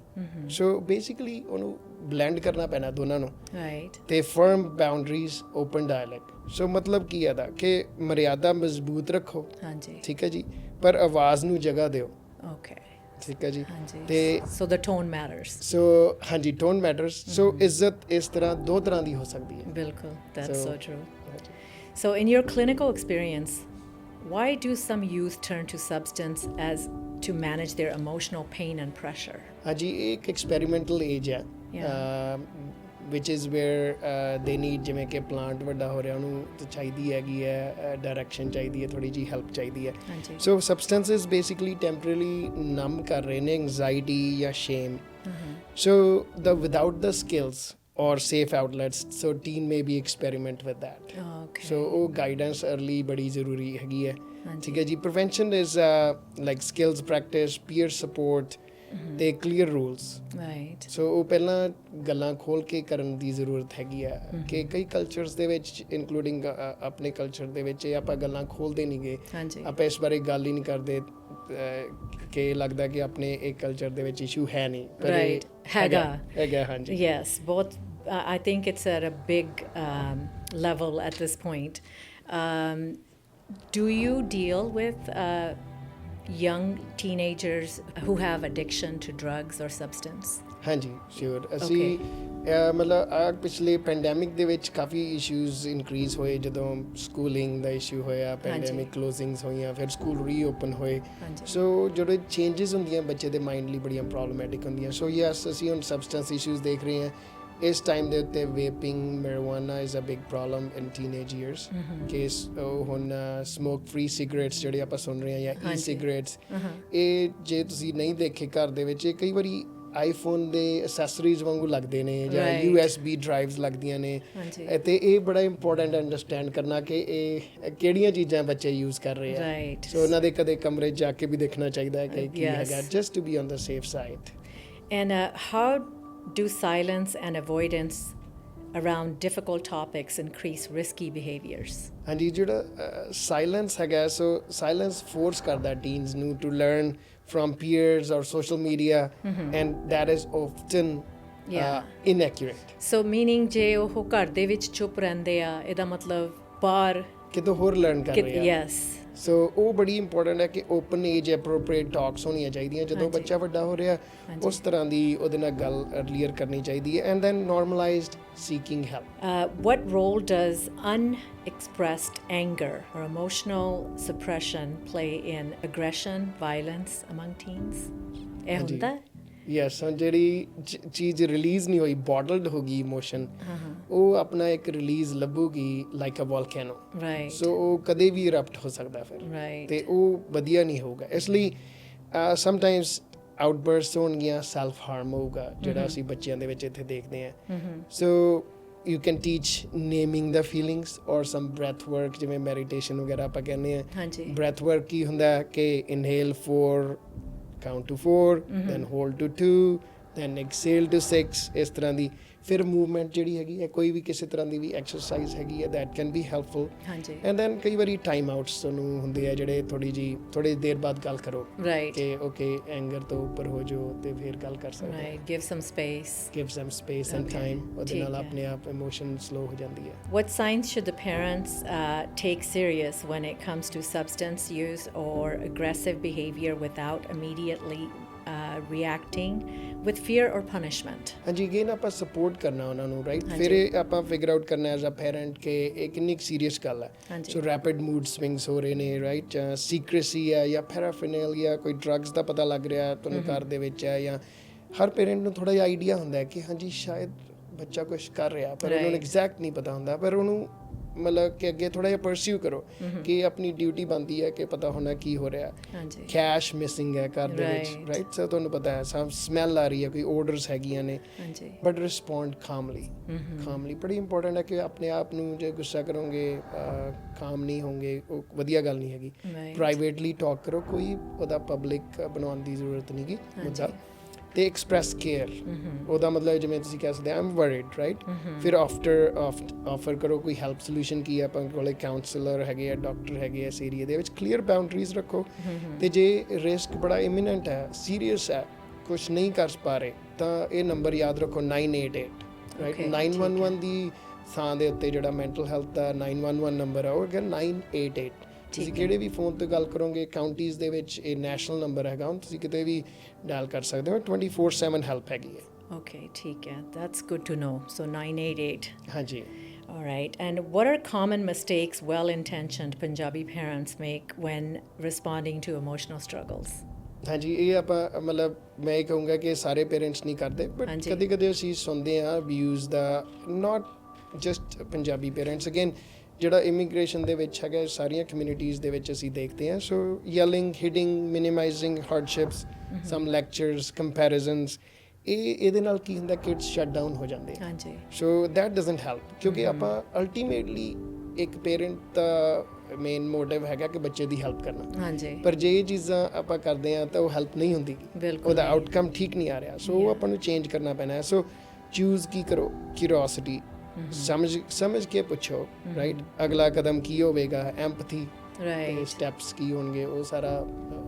ਸੋ ਬੇਸਿਕਲੀ ਉਹਨੂੰ ਬਲੈਂਡ ਕਰਨਾ ਪੈਣਾ ਦੋਨਾਂ ਨੂੰ Right. ਤੇ ਫਰਮ ਬਾਉਂਡਰੀਜ਼ ਓਪਨ ਡਾਇਲੌਗ ਸੋ ਮਤਲਬ ਕੀ ਹੈ ਦਾ ਕਿ ਮਰਿਆਦਾ ਮਜ਼ਬੂਤ ਰੱਖੋ Hanji. ਠੀਕ ਹੈ ਜੀ ਪਰ ਆਵਾਜ਼ ਨੂੰ ਜਗ੍ਹਾ ਦਿਓ Okay. ਠੀਕ ਹੈ ਜੀ Hanji. ਤੇ So the tone matters. ਸੋ ਹਾਂਜੀ ਟੋਨ ਮੈਟਰਸ ਸੋ ਇੱਜ਼ਤ ਇਸ ਤਰ੍ਹਾਂ ਦੋ ਤਰ੍ਹਾਂ ਦੀ ਹੋ ਸਕਦੀ ਹੈ Bilkul. That's so So- true. So in your clinical experience, why do some youth turn to substance as to manage their emotional pain and pressure? ਹਾਂਜੀ ਇਹ ਇੱਕ ਐਕਸਪੈਰੀਮੈਂਟਲ ਏਜ ਹੈ ਵਿਚ ਇਜ਼ ਵੇਅਰ ਦੇ ਨੀਡ ਜਿਵੇਂ ਕਿ ਪਲਾਂਟ ਵੱਡਾ ਹੋ ਰਿਹਾ ਉਹਨੂੰ ਤਾਂ ਚਾਹੀਦੀ ਹੈਗੀ ਹੈ ਡਾਇਰੈਕਸ਼ਨ ਚਾਹੀਦੀ ਹੈ ਥੋੜੀ ਜੀ ਹੈਲਪ ਚਾਹੀਦੀ ਹੈ Hanji. ਸੋ ਸਬਸਟੈਂਸਸ ਬੇਸਿਕਲੀ ਟੈਂਪਰੇਰੀ ਨਮ ਕਰ ਰਹੇ ਨੇ ਐਂਗਜ਼ਾਇਟੀ ਜਾਂ shame so the without the skills or safe outlets so teen may be experiment with that Okay. so ਉਹ guidance early ਬੜੀ ਜ਼ਰੂਰੀ ਹੈਗੀ ਹੈ ਹਾਂਜੀ। ਠੀਕ ਹੈ ਜੀ prevention is like skills practice peer support ਤੇ clear rules Right. ਸੋ ਉਹ ਪਹਿਲਾਂ ਗੱਲਾਂ ਖੋਲ ਕੇ ਕਰਨ ਦੀ ਜ਼ਰੂਰਤ ਹੈਗੀ ਆ ਕਿ ਕਈ ਕਲਚਰਸ ਦੇ ਵਿੱਚ ਇਨਕਲੂਡਿੰਗ ਆਪਣੇ ਕਲਚਰ ਦੇ ਵਿੱਚ ਇਹ ਆਪਾਂ ਗੱਲਾਂ ਖੋਲਦੇ ਨਹੀਂ ਗਏ Hanji. ਆਪਾਂ ਇਸ ਬਾਰੇ ਗੱਲ ਹੀ ਨਹੀਂ ਕਰਦੇ ਕਿ ਲੱਗਦਾ ਕਿ ਆਪਣੇ ਇੱਕ ਕਲਚਰ ਦੇ ਵਿੱਚ ਇਸ਼ੂ ਹੈ ਨਹੀਂ ਪਰ ਇਹ Right. ਹੈਗਾ। ਹੈਗਾ ਹਾਂਜੀ Yes, both. I think it's at a big level at this point. Do you deal with young teenagers who have addiction to drugs or substance? ਹਾਂਜੀ ਸ਼ੋਰ ਅਸੀਂ ਮਤਲਬ ਪਿਛਲੇ ਪੈਂਡੈਮਿਕ ਦੇ ਵਿੱਚ ਕਾਫੀ ਇਸ਼ੂਜ਼ ਇਨਕਰੀਜ਼ ਹੋਏ ਜਦੋਂ ਸਕੂਲਿੰਗ ਦਾ ਇਸ਼ੂ ਹੋਇਆ ਪੈਂਡੈਮਿਕ ਕਲੋਜ਼ਿੰਗਸ ਹੋਈਆਂ ਫਿਰ ਸਕੂਲ ਰੀਓਪਨ ਹੋਏ ਹਾਂਜੀ। ਸੋ ਜਿਹੜੇ ਚੇਂਜਸ ਹੁੰਦੀਆਂ ਬੱਚੇ ਦੇ ਮਾਈਂਡ ਲਈ ਬੜੀਆਂ ਪ੍ਰੋਬਲਮੈਟਿਕ ਹੁੰਦੀਆਂ ਸੋ ਯੈਸ ਅਸੀਂ ਹੁਣ ਸਬਸਟੈਂਸ ਇਸ਼ੂਜ਼ ਦੇਖ ਰਹੇ ਹਾਂ ਇਸ ਟਾਈਮ ਦੇ ਉੱਤੇ vaping marijuana is a big problem in teenage years ਕਿ ਹੁਣ ਸਮੋਕ ਫ੍ਰੀ ਸਿਗਰਟਸ ਜਿਹੜੇ ਆਪਾਂ ਸੁਣ ਰਹੇ ਹਾਂ ਜਾਂ ਈ ਹਾਂਜੀ। ਸਿਗਰਟਸ ਇਹ ਜੇ ਤੁਸੀਂ ਨਹੀਂ ਦੇਖੇ ਘਰ ਦੇ ਵਿੱਚ ਇਹ ਕਈ ਵਾਰੀ ਆਈਫੋਨ ਦੇ ਅਸੈਸਰੀਜ਼ ਵਾਂਗੂ ਲੱਗਦੇ ਨੇ ਜਾਂ Right. USB ਡਰਾਈਵਸ ਲੱਗਦੀਆਂ ਨੇ ਹਾਂਜੀ। ਤੇ ਇਹ ਬੜਾ ਇੰਪੋਰਟੈਂਟ ਅੰਡਰਸਟੈਂਡ ਕਰਨਾ ਕਿ ਇਹ ਕਿਹੜੀਆਂ ਚੀਜ਼ਾਂ ਬੱਚੇ ਯੂਜ਼ ਕਰ ਰਹੇ ਆ Right. ਸੋ ਉਹਨਾਂ ਦੇ ਕਦੇ ਕਮਰੇ 'ਚ ਜਾ ਕੇ ਵੀ ਦੇਖਣਾ ਚਾਹੀਦਾ ਹੈ ਕਿ ਕੀ Yes. ਹੈਗਾ just to be on the safe side And how do silence and avoidance around difficult topics increase risky behaviors? ਹਾਂਜੀ ਜਿਹੜਾ ਸਾਇਲੈਂਸ ਹੈਗਾ ਸੋ ਸਾਇਲੈਂਸ ਫੋਰਸ ਕਰਦਾ ਟੀਨਸ ਨੂੰ ਟੂ ਲਰਨ ਫਰਮ ਪੀਅਰਸ ਔਰ social media and that is often Yeah. ਇਨਐਕੂਰੇਟ So meaning ਜੇ ਉਹ ਘਰ ਦੇ ਵਿੱਚ ਚੁੱਪ ਰਹਿੰਦੇ ਆ ਇਹਦਾ ਮਤਲਬ ਬਾਹਰ ਕਿਤੋਂ ਹੋਰ ਲਰਨ ਕਰ ਰਹੇ ਆ yes. ਸੋ ਉਹ ਬੜੀ ਇੰਪੋਰਟੈਂਟ ਹੈ ਕਿ ਓਪਨ ਏਜ ਐਪਰੋਪ੍ਰੀਏਟ ਟਾਕਸ ਹੋਣੀਆਂ ਚਾਹੀਦੀਆਂ ਜਦੋਂ ਹਾਂਜੀ। ਬੱਚਾ ਵੱਡਾ ਹੋ ਰਿਹਾ ਉਸ ਤਰ੍ਹਾਂ ਦੀ ਉਹਦੇ ਨਾਲ ਗੱਲ ਅਰਲੀਅਰ ਕਰਨੀ ਚਾਹੀਦੀ ਹੈ and then normalised seeking help What role does unexpressed anger or emotional suppression play in aggression, violence among teens? ਇਹ ਹਾਂਜੀ। ਹੁੰਦਾ? ਯੈਸ ਜਿਹੜੀ ਚੀਜ਼ ਰਿਲੀਜ਼ ਨਹੀਂ ਹੋਈ ਬੋਟਲਡ ਹੋ ਗਈ ਇਮੋਸ਼ਨ ਉਹ ਆਪਣਾ ਇੱਕ ਰਿਲੀਜ਼ ਲੱਭੂਗੀ like a volcano Right. So ਉਹ ਕਦੇ ਵੀ ਇਰਪਟ ਹੋ ਸਕਦਾ ਫਿਰ Right. ਤੇ ਉਹ ਵਧੀਆ ਨਹੀਂ ਹੋਊਗਾ ਇਸ ਲਈ ਸਮਟਾਈਮਸ ਆਊਟਬਰਸਟ ਹੋਣਗੀਆਂ ਸੈਲਫ ਹਾਰਮ ਹੋਊਗਾ ਜਿਹੜਾ ਅਸੀਂ ਬੱਚਿਆਂ ਦੇ ਵਿੱਚ ਇੱਥੇ ਦੇਖਦੇ ਹਾਂ ਸੋ you can teach naming the feelings or some breath work ਜਿਵੇਂ meditation ਵਗੈਰਾ ਆਪਾਂ ਕਹਿੰਦੇ ਹਾਂ ਹਾਂਜੀ। breath work ਕੀ ਹੁੰਦਾ ਹੈ ਕਿ inhale 4 count to 4 then hold to 2 then exhale to 6 ਇਸ ਤਰ੍ਹਾਂ ਦੀ ਫਿਰ ਮੂਵਮੈਂਟ ਜਿਹੜੀ ਹੈਗੀ ਹੈ ਕੋਈ ਵੀ ਕਿਸੇ ਤਰ੍ਹਾਂ ਦੀ ਵੀ ਐਕਸਰਸਾਈਜ਼ ਹੈਗੀ ਹੈ that can be helpful ਹਾਂਜੀ। ਐਂਡ ਦੈਨ ਕਈ ਵਾਰੀ ਟਾਈਮ ਆਊਟਸ ਤੁਹਾਨੂੰ ਹੁੰਦੇ ਆ ਜਿਹੜੇ ਥੋੜੀ ਦੇਰ ਬਾਅਦ ਗੱਲ ਕਰੋ Right. ਕਿ ਓਕੇ ਐਂਗਰ ਤੋਂ ਉੱਪਰ ਹੋ ਜਾਓ ਤੇ ਫਿਰ ਗੱਲ ਕਰ ਸਕਦੇ Right. Give some space. give them space and Okay. time ਉਹਦੇ ਨਾਲ ਠੀਕ ਹੈ। ਆਪਣੇ ਆਪ ਇਮੋਸ਼ਨ ਸਲੋ ਹੋ ਜਾਂਦੀ ਹੈ What signs should the parents take serious when it comes to substance use or aggressive behavior without immediately reacting with fear or punishment? ਹਾਂਜੀ ਅਗੇਨ ਆਪਾਂ ਸਪੋਰਟ ਕਰਨਾ ਉਹਨਾਂ ਨੂੰ ਰਾਈਟ ਹਾਂਜੀ। ਫਿਰ ਇਹ ਆਪਾਂ ਫਿਗਰ ਆਊਟ ਕਰਨਾ ਐਜ਼ ਅ ਪੈਰੈਂਟ ਕਿ ਇਹ ਕਿੰਨੀ ਸੀਰੀਅਸ ਗੱਲ ਹੈ ਹਾਂਜੀ। ਸੋ ਰੈਪਿਡ ਮੂਡ ਸਵਿੰਗਸ ਹੋ ਰਹੇ ਨੇ ਰਾਈਟ ਜਾਂ ਸੀਕ੍ਰੇਸੀ ਹੈ ਜਾਂ ਪੈਰਾਫਿਨੇਲੀਆ ਕੋਈ ਡਰੱਗਸ ਦਾ ਪਤਾ ਲੱਗ ਰਿਹਾ ਤੁਹਾਨੂੰ ਘਰ ਦੇ ਵਿੱਚ ਹੈ ਜਾਂ ਹਰ ਪੇਰੈਂਟ ਨੂੰ ਥੋੜਾ ਜਿਹਾ ਆਈਡੀਆ ਹੁੰਦਾ ਹੈ ਕਿ ਹਾਂਜੀ ਸ਼ਾਇਦ ਬੱਚਾ ਕੁਝ ਕਰ ਰਿਹਾ ਪਰ ਉਹਨੂੰ Right. ਐਗਜ਼ੈਕਟ ਨਹੀਂ ਪਤਾ ਹੁੰਦਾ ਪਰ ਉਹਨੂੰ ਮਤਲਬ ਕਿ ਅੱਗੇ ਥੋੜਾ ਜਿਹਾ ਪਰਸਿਊ ਕਰੋ ਕਿ ਆਪਣੀ ਡਿਊਟੀ ਬਣਦੀ ਹੈ ਕਿ ਪਤਾ ਹੋਣਾ ਕੀ ਹੋ ਰਿਹਾ ਹਾਂਜੀ ਕੈਸ਼ ਮਿਸਿੰਗ ਹੈ ਘਰ ਦੇ ਵਿੱਚ Right. ਰਾਈਟ ਸੋ ਤੁਹਾਨੂੰ ਪਤਾ ਹੈ ਸਮ ਸਮੈਲ ਆ ਰਹੀ ਹੈ ਕੋਈ ਆਰਡਰਸ ਹੈਗੀਆਂ ਨੇ ਹਾਂਜੀ ਬਟ ਰਿਸਪੌਂਡ ਕਾਮਲੀ ਬੜੀ ਇੰਪੋਰਟੈਂਟ ਹੈ ਕਿ ਆਪਣੇ ਆਪ ਨੂੰ ਜੇ ਗੁੱਸਾ ਕਰੋਗੇ ਕਾਮ ਨਹੀਂ ਹੋਗੇ ਉਹ ਵਧੀਆ ਗੱਲ ਨਹੀਂ ਹੈਗੀ Right. ਪ੍ਰਾਈਵੇਟਲੀ ਟਾਕ ਕਰੋ ਕੋਈ ਉਹਦਾ ਪਬਲਿਕ ਬਣਾਉਣ ਦੀ ਜ਼ਰੂਰਤ ਨਹੀਂ ਗੀ ਮੁੱਦਾ ਤੇ ਐਕਸਪ੍ਰੈਸ ਕੇਅਰ ਉਹਦਾ ਮਤਲਬ ਜਿਵੇਂ ਤੁਸੀਂ ਕਹਿ ਸਕਦੇ ਆਮ ਵਰੀਡ ਰਾਈਟ ਫਿਰ ਆਫਰ ਕਰੋ ਕੋਈ ਹੈਲਪ ਸੋਲੂਸ਼ਨ ਕੀ ਹੈ ਆਪਾਂ ਕੋਲੇ ਕਾਉਂਸਲਰ ਹੈਗੇ ਆ ਡਾਕਟਰ ਹੈਗੇ ਆ ਇਸ ਏਰੀਆ ਦੇ ਵਿੱਚ ਕਲੀਅਰ ਬਾਉਂਡਰੀਜ਼ ਰੱਖੋ ਤੇ ਜੇ ਰਿਸਕ ਬੜਾ ਇਮੀਨੈਂਟ ਹੈ ਸੀਰੀਅਸ ਹੈ ਕੁਝ ਨਹੀਂ ਕਰ ਪਾ ਰਹੇ ਤਾਂ ਇਹ ਨੰਬਰ ਯਾਦ ਰੱਖੋ 988 ਰਾਈਟ Okay, 911 ਦੀ ਥਾਂ ਦੇ ਉੱਤੇ ਜਿਹੜਾ ਮੈਂਟਲ ਹੈਲਥ ਦਾ 911 ਨੰਬਰ ਆ ਉਹ ਹੈਗਾ 988 ਤੁਸੀਂ ਕਿਹੜੇ ਵੀ ਫੋਨ ਤੇ ਗੱਲ ਕਰੋਗੇ ਕਾਉਂਟੀਜ਼ ਦੇ ਵਿੱਚ ਇਹ ਨੈਸ਼ਨਲ ਨੰਬਰ ਹੈਗਾ ਹੁਣ ਤੁਸੀਂ ਕਿਤੇ ਵੀ ਡਾਇਲ ਕਰ ਸਕਦੇ ਹੋ 24/7 ਹੈਲਪ ਹੈਗੀ ਹੈ okay ਠੀਕ ਹੈ that's good to know so 988 ਹਾਂਜੀ all right and what are common mistakes well-intentioned Punjabi parents make when responding to emotional struggles ਹਾਂਜੀ ਇਹ ਆਪਾਂ ਮਤਲਬ ਮੈਂ ਇਹ ਕਹੂੰਗਾ ਕਿ ਸਾਰੇ ਪੇਰੈਂਟਸ ਨਹੀਂ ਕਰਦੇ ਬਟ ਹਾਂਜੀ। ਕਦੇ ਕਦੇ ਅਸੀਂ ਸੁਣਦੇ ਹਾਂ views the not just Punjabi parents again ਜਿਹੜਾ ਇਮੀਗ੍ਰੇਸ਼ਨ ਦੇ ਵਿੱਚ ਹੈਗਾ ਸਾਰੀਆਂ ਕਮਿਊਨਿਟੀਜ਼ ਦੇ ਵਿੱਚ ਅਸੀਂ ਦੇਖਦੇ ਹਾਂ ਸੋ ਯੈਲਿੰਗ ਹਿਟਿੰਗ ਮਿਨੀਮਾਈਜ਼ਿੰਗ ਹਾਰਡਸ਼ਿਪਸ ਸਮ ਲੈਕਚਰਸ ਕੰਪੈਰੀਜ਼ਨਸ ਇਹਦੇ ਨਾਲ ਕੀ ਹੁੰਦਾ ਕਿਡਸ ਸ਼ਟ ਡਾਊਨ ਹੋ ਜਾਂਦੇ ਆ ਹਾਂਜੀ ਸੋ ਦੈਟ ਡਜ਼ਨਟ ਹੈਲਪ ਕਿਉਂਕਿ ਆਪਾਂ ਅਲਟੀਮੇਟਲੀ ਇੱਕ ਪੇਰੈਂਟ ਦਾ ਮੇਨ ਮੋਟਿਵ ਹੈਗਾ ਕਿ ਬੱਚੇ ਦੀ ਹੈਲਪ ਕਰਨਾ ਹਾਂਜੀ ਪਰ ਜੇ ਇਹ ਚੀਜ਼ਾਂ ਆਪਾਂ ਕਰਦੇ ਆ ਤਾਂ ਉਹ ਹੈਲਪ ਨਹੀਂ ਹੁੰਦੀ ਬਿਲਕੁਲ ਉਹਦਾ ਆਊਟਕਮ ਠੀਕ ਨਹੀਂ ਆ ਰਿਹਾ ਸੋ ਉਹ ਆਪਾਂ ਨੂੰ ਚੇਂਜ ਕਰਨਾ ਪੈਣਾ ਹੈ ਸੋ ਚੂਜ਼ ਕੀ ਕਰੋ ਕਿਉਰਿਓਸਿਟੀ ਸਮਝ ਕੇ ਪੁੱਛੋ ਰਾਈਟ ਅਗਲਾ ਕਦਮ ਕੀ ਹੋਵੇਗਾ ਐਮਪਥੀ right ਸਟੈਪਸ ਕੀ ਹੋਣਗੇ ਉਹ ਸਾਰਾ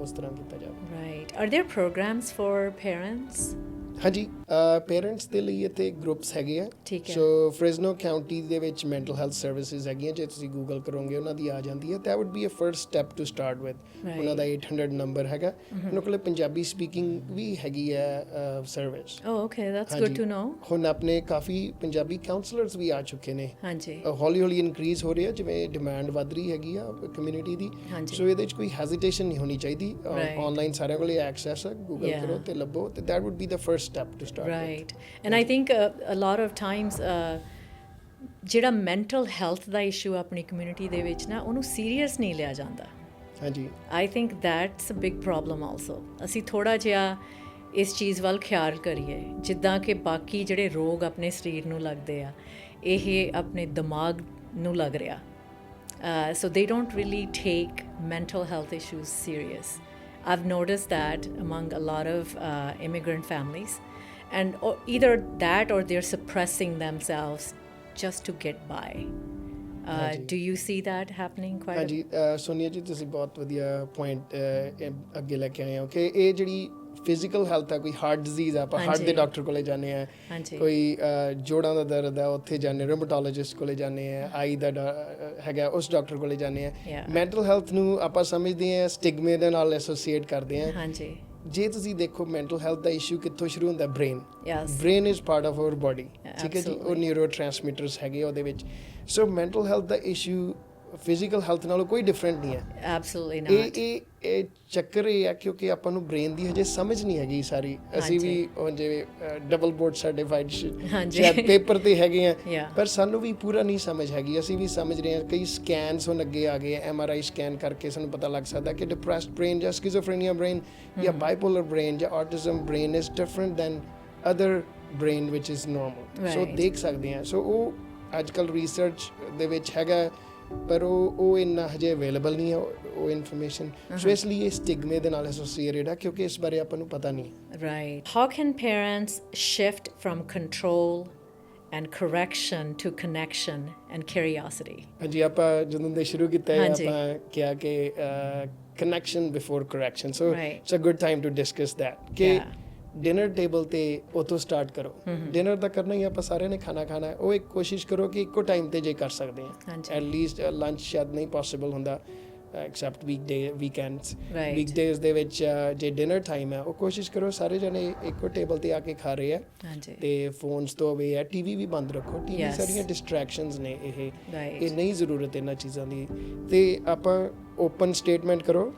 ਉਸ ਤਰ੍ਹਾਂ ਕੀਤਾ ਜਾਵੇ right are there programs for parents ਹਾਂਜੀ ਪੇਰੈਂਟਸ ਦੇ ਲਈ ਇੱਥੇ ਗਰੁੱਪਸ ਹੈਗੇ ਆ ਠੀਕ ਹੈ। ਸੋ ਫ੍ਰੈਜ਼ਨੋ ਕਾਉਂਟੀ ਦੇ ਵਿੱਚ ਮੈਂਟਲ ਹੈਲਥ ਸਰਵਿਸਿਜ਼ ਹੈਗੀਆਂ ਜੇ ਤੁਸੀਂ ਗੂਗਲ ਕਰੋਗੇ ਉਹਨਾਂ ਦੀ ਆ ਜਾਂਦੀ ਹੈ that would be a first step to start with Right. ਉਹਨਾਂ ਦਾ 800 ਨੰਬਰ ਹੈਗਾ ਉਹਨਾਂ ਕੋਲ ਪੰਜਾਬੀ ਸਪੀਕਿੰਗ ਵੀ ਹੈਗੀ ਹੈ service oh okay that's good ਹਾਂਜੀ। to know ਹੁਣ ਆਪਣੇ ਕਾਫੀ ਪੰਜਾਬੀ ਕਾਉਂਸਲਰਸ ਵੀ ਆ ਚੁੱਕੇ ਨੇ ਹਾਂਜੀ ਹੌਲੀ ਹੌਲੀ ਇਨਕਰੀਜ਼ ਹੋ ਰਿਹਾ ਜਿਵੇਂ ਡਿਮਾਂਡ ਵੱਧ ਰਹੀ ਹੈਗੀ ਆ ਕਮਿਊਨਿਟੀ ਦੀ ਹਾਂਜੀ। ਸੋ ਇਹਦੇ ਵਿੱਚ ਕੋਈ ਹੈਜ਼ਿਟੇਸ਼ਨ ਨਹੀਂ ਹੋਣੀ ਚਾਹੀਦੀ Right. ਆਨਲਾਈਨ ਸਾਰਿਆਂ ਕੋਲ ਐਕਸੈਸ ਹੈ ਗੂਗਲ Yeah. ਕਰੋ ਤੇ ਲੱਭੋ ਤੇ that would be the first step to start with. right and I think a lot of times ਜਿਹੜਾ ਮੈਂਟਲ ਹੈਲਥ ਦਾ ਇਸ਼ੂ ਆਪਣੀ ਕਮਿਊਨਿਟੀ ਦੇ ਵਿੱਚ ਨਾ ਉਹਨੂੰ ਸੀਰੀਅਸ ਨਹੀਂ ਲਿਆ ਜਾਂਦਾ ਹਾਂਜੀ I think that's a big problem also ਅਸੀਂ ਥੋੜਾ ਜਿਹਾ ਇਸ ਚੀਜ਼ ਵੱਲ ਖਿਆਲ ਕਰੀਏ ਜਿੱਦਾਂ ਕਿ ਬਾਕੀ ਜਿਹੜੇ ਰੋਗ ਆਪਣੇ ਸਰੀਰ ਨੂੰ ਲੱਗਦੇ ਆ ਇਹ ਆਪਣੇ ਦਿਮਾਗ ਨੂੰ ਲੱਗ ਰਿਹਾ so they don't really take mental health issues serious I've noticed that among a lot of immigrant families and either that or they're suppressing themselves just to get by do you see that happening quite ਹਾਂਜੀ ਸੋਨੀਆ ਜੀ ਤੁਸੀਂ ਬਹੁਤ ਵਧੀਆ point ਅੱਗੇ ਲੈ ਕੇ ਆਏ ਹੋ ਕਿ ਇਹ ਜਿਹੜੀ ਫਿਜ਼ੀਕਲ ਹੈਲਥ ਆ ਕੋਈ ਹਾਰਟ ਡਿਜ਼ੀਜ਼ ਆ ਆਪਾਂ ਹਾਰਟ ਦੇ ਹਾਂਜੀ। ਡਾਕਟਰ ਕੋਲੇ ਜਾਂਦੇ ਆ ਹਾਂਜੀ। ਕੋਈ ਜੋੜਾਂ ਦਾ ਦਰਦ ਆ ਉੱਥੇ ਜਾਂਦੇ ਰੋਮਟੋਲੋਜਿਸਟ ਕੋਲੇ ਜਾਂਦੇ ਆ ਆਈ ਦਾ ਹੈਗਾ ਉਸ ਡਾਕਟਰ ਕੋਲੇ ਜਾਂਦੇ ਆ Yeah. ਮੈਂਟਲ ਹੈਲਥ ਨੂੰ ਆਪਾਂ ਸਮਝਦੇ ਆ ਸਟਿਗਮੇ ਦੇ ਨਾਲ ਐਸੋਸੀਏਟ ਕਰਦੇ ਆ ਹਾਂਜੀ ਜੇ ਤੁਸੀਂ ਦੇਖੋ ਮੈਂਟਲ ਹੈਲਥ ਦਾ ਇਸ਼ੂ ਕਿੱਥੋਂ ਸ਼ੁਰੂ ਹੁੰਦਾ brain yes brain is part of hour body ਠੀਕ ਹੈ ਜੀ ਉਹ absolutely. ਨਿਊਰੋ ਟ੍ਰਾਂਸਮਿਟਰਸ ਹੈਗੇ ਉਹਦੇ ਵਿੱਚ ਸੋ ਮੈਂਟਲ ਹੈਲਥ ਦਾ ਇਸ਼ੂ ਫਿਜ਼ੀਕਲ ਹੈਲਥ ਨਾਲੋਂ ਕੋਈ ਡਿਫਰੈਂਟ ਨਹੀਂ ਹੈ absolutely ਇਹ not ਇਹ ਚੱਕਰ ਇਹ ਆ ਕਿਉਂਕਿ ਆਪਾਂ ਨੂੰ ਬ੍ਰੇਨ ਦੀ ਹਜੇ ਸਮਝ ਨਹੀਂ ਹੈਗੀ ਸਾਰੀ ਅਸੀਂ ਵੀ ਉਹ ਜਿਵੇਂ ਡਬਲ ਬੋਰਡ ਸਰਟੀਫਾਈਡ ਹਾਂਜੀ। ਸ਼ਾਇਦ ਪੇਪਰ ਤੇ ਹੈਗੇ ਆ Yeah. ਪਰ ਸਾਨੂੰ ਵੀ ਪੂਰਾ ਨਹੀਂ ਸਮਝ ਹੈਗੀ ਅਸੀਂ ਵੀ ਸਮਝ ਰਹੇ ਹਾਂ ਕਈ ਸਕੈਨਸ ਹੁਣ ਅੱਗੇ ਆ ਗਏ ਐਮਆਰਆਈ ਸਕੈਨ ਕਰਕੇ ਸਾਨੂੰ ਪਤਾ ਲੱਗ ਸਕਦਾ ਕਿ ਡਿਪਰੈਸਡ ਬ੍ਰੇਨ ਜਾਂ ਸਕਿਜ਼ੋਫਰੇਨੀਆ ਬ੍ਰੇਨ ਜਾਂ ਬਾਈਪੋਲਰ ਬ੍ਰੇਨ ਜਾਂ autism brain is different than other brain which is normal so Right. ਦੇਖ ਸਕਦੇ ਹਾਂ ਸੋ ਉਹ ਅੱਜ ਕੱਲ੍ਹ ਰਿਸਰਚ ਦੇ ਵਿੱਚ ਹੈਗਾ ਪਰ ਉਹ ਇੰਨਾ ਹਜੇ ਅਵੇਲੇਬਲ ਨਹੀਂ ਹੈ ਉਹ ਇਨਫੋਰਮੇਸ਼ਨ ਸੋ ਇਸ ਲਈ ਇਹ ਸਟਿਗਮੇ ਦੇ ਨਾਲ ਐਸੋਸੀਏਟਡ ਹੈ ਕਿਉਂਕਿ ਇਸ ਬਾਰੇ ਆਪਾਂ ਨੂੰ ਪਤਾ ਨਹੀਂ right how can parents shift from control and correction to connection and curiosity ਹਾਂਜੀ ਆਪਾਂ ਜਦੋਂ ਦੇ ਸ਼ੁਰੂ ਕੀਤਾ ਹੈ ਹਾਂਜੀ। ਆਪਾਂ ਕਿਹਾ ਕਿ connection before correction so Right. It's a good time to discuss that ਕਿ Yeah. ਡਿਨਰ ਟੇਬਲ ਤੇ ਉਤੋਂ ਸਟਾਰਟ ਕਰੋ ਡਿਨਰ ਤਾਂ ਕਰਨਾ ਹੀ ਆਪਾਂ ਸਾਰਿਆਂ ਨੇ ਖਾਣਾ ਖਾਣਾ ਹੈ ਉਹ ਇੱਕ ਕੋਸ਼ਿਸ਼ ਕਰੋ ਕਿ ਇੱਕੋ ਟਾਈਮ ਤੇ ਜੇ ਕਰ ਸਕਦੇ ਹਾਂ ਹਾਂਜੀ। ਐਟ ਲੀਸਟ ਲੰਚ ਸ਼ਾਇਦ ਨਹੀਂ ਪੋਸੀਬਲ ਹੁੰਦਾ ਐਕਸੈਪਟ ਵੀਕਐਂਡਸ Right. ਵੀਕਡੇਜ਼ ਦੇ ਵਿੱਚ ਜੇ ਡਿਨਰ ਟਾਈਮ ਹੈ ਉਹ ਕੋਸ਼ਿਸ਼ ਕਰੋ ਸਾਰੇ ਜਣੇ ਇੱਕੋ ਟੇਬਲ ਤੇ ਆ ਕੇ ਖਾ ਰਹੇ ਆ ਹਾਂਜੀ ਤੇ ਫੋਨਸ ਤੋਂ ਅਵੇ ਹੈ ਟੀਵੀ ਵੀ ਬੰਦ ਰੱਖੋ ਟੀਵੀ Yes. ਸਾਰੀਆਂ ਡਿਸਟਰੈਕਸ਼ਨਸ ਨੇ ਇਹ Right. ਨਹੀਂ ਜ਼ਰੂਰਤ ਇਹਨਾਂ ਚੀਜ਼ਾਂ ਦੀ ਤੇ ਆਪਾਂ ਓਪਨ ਸਟੇਟਮੈਂਟ ਕਰੋ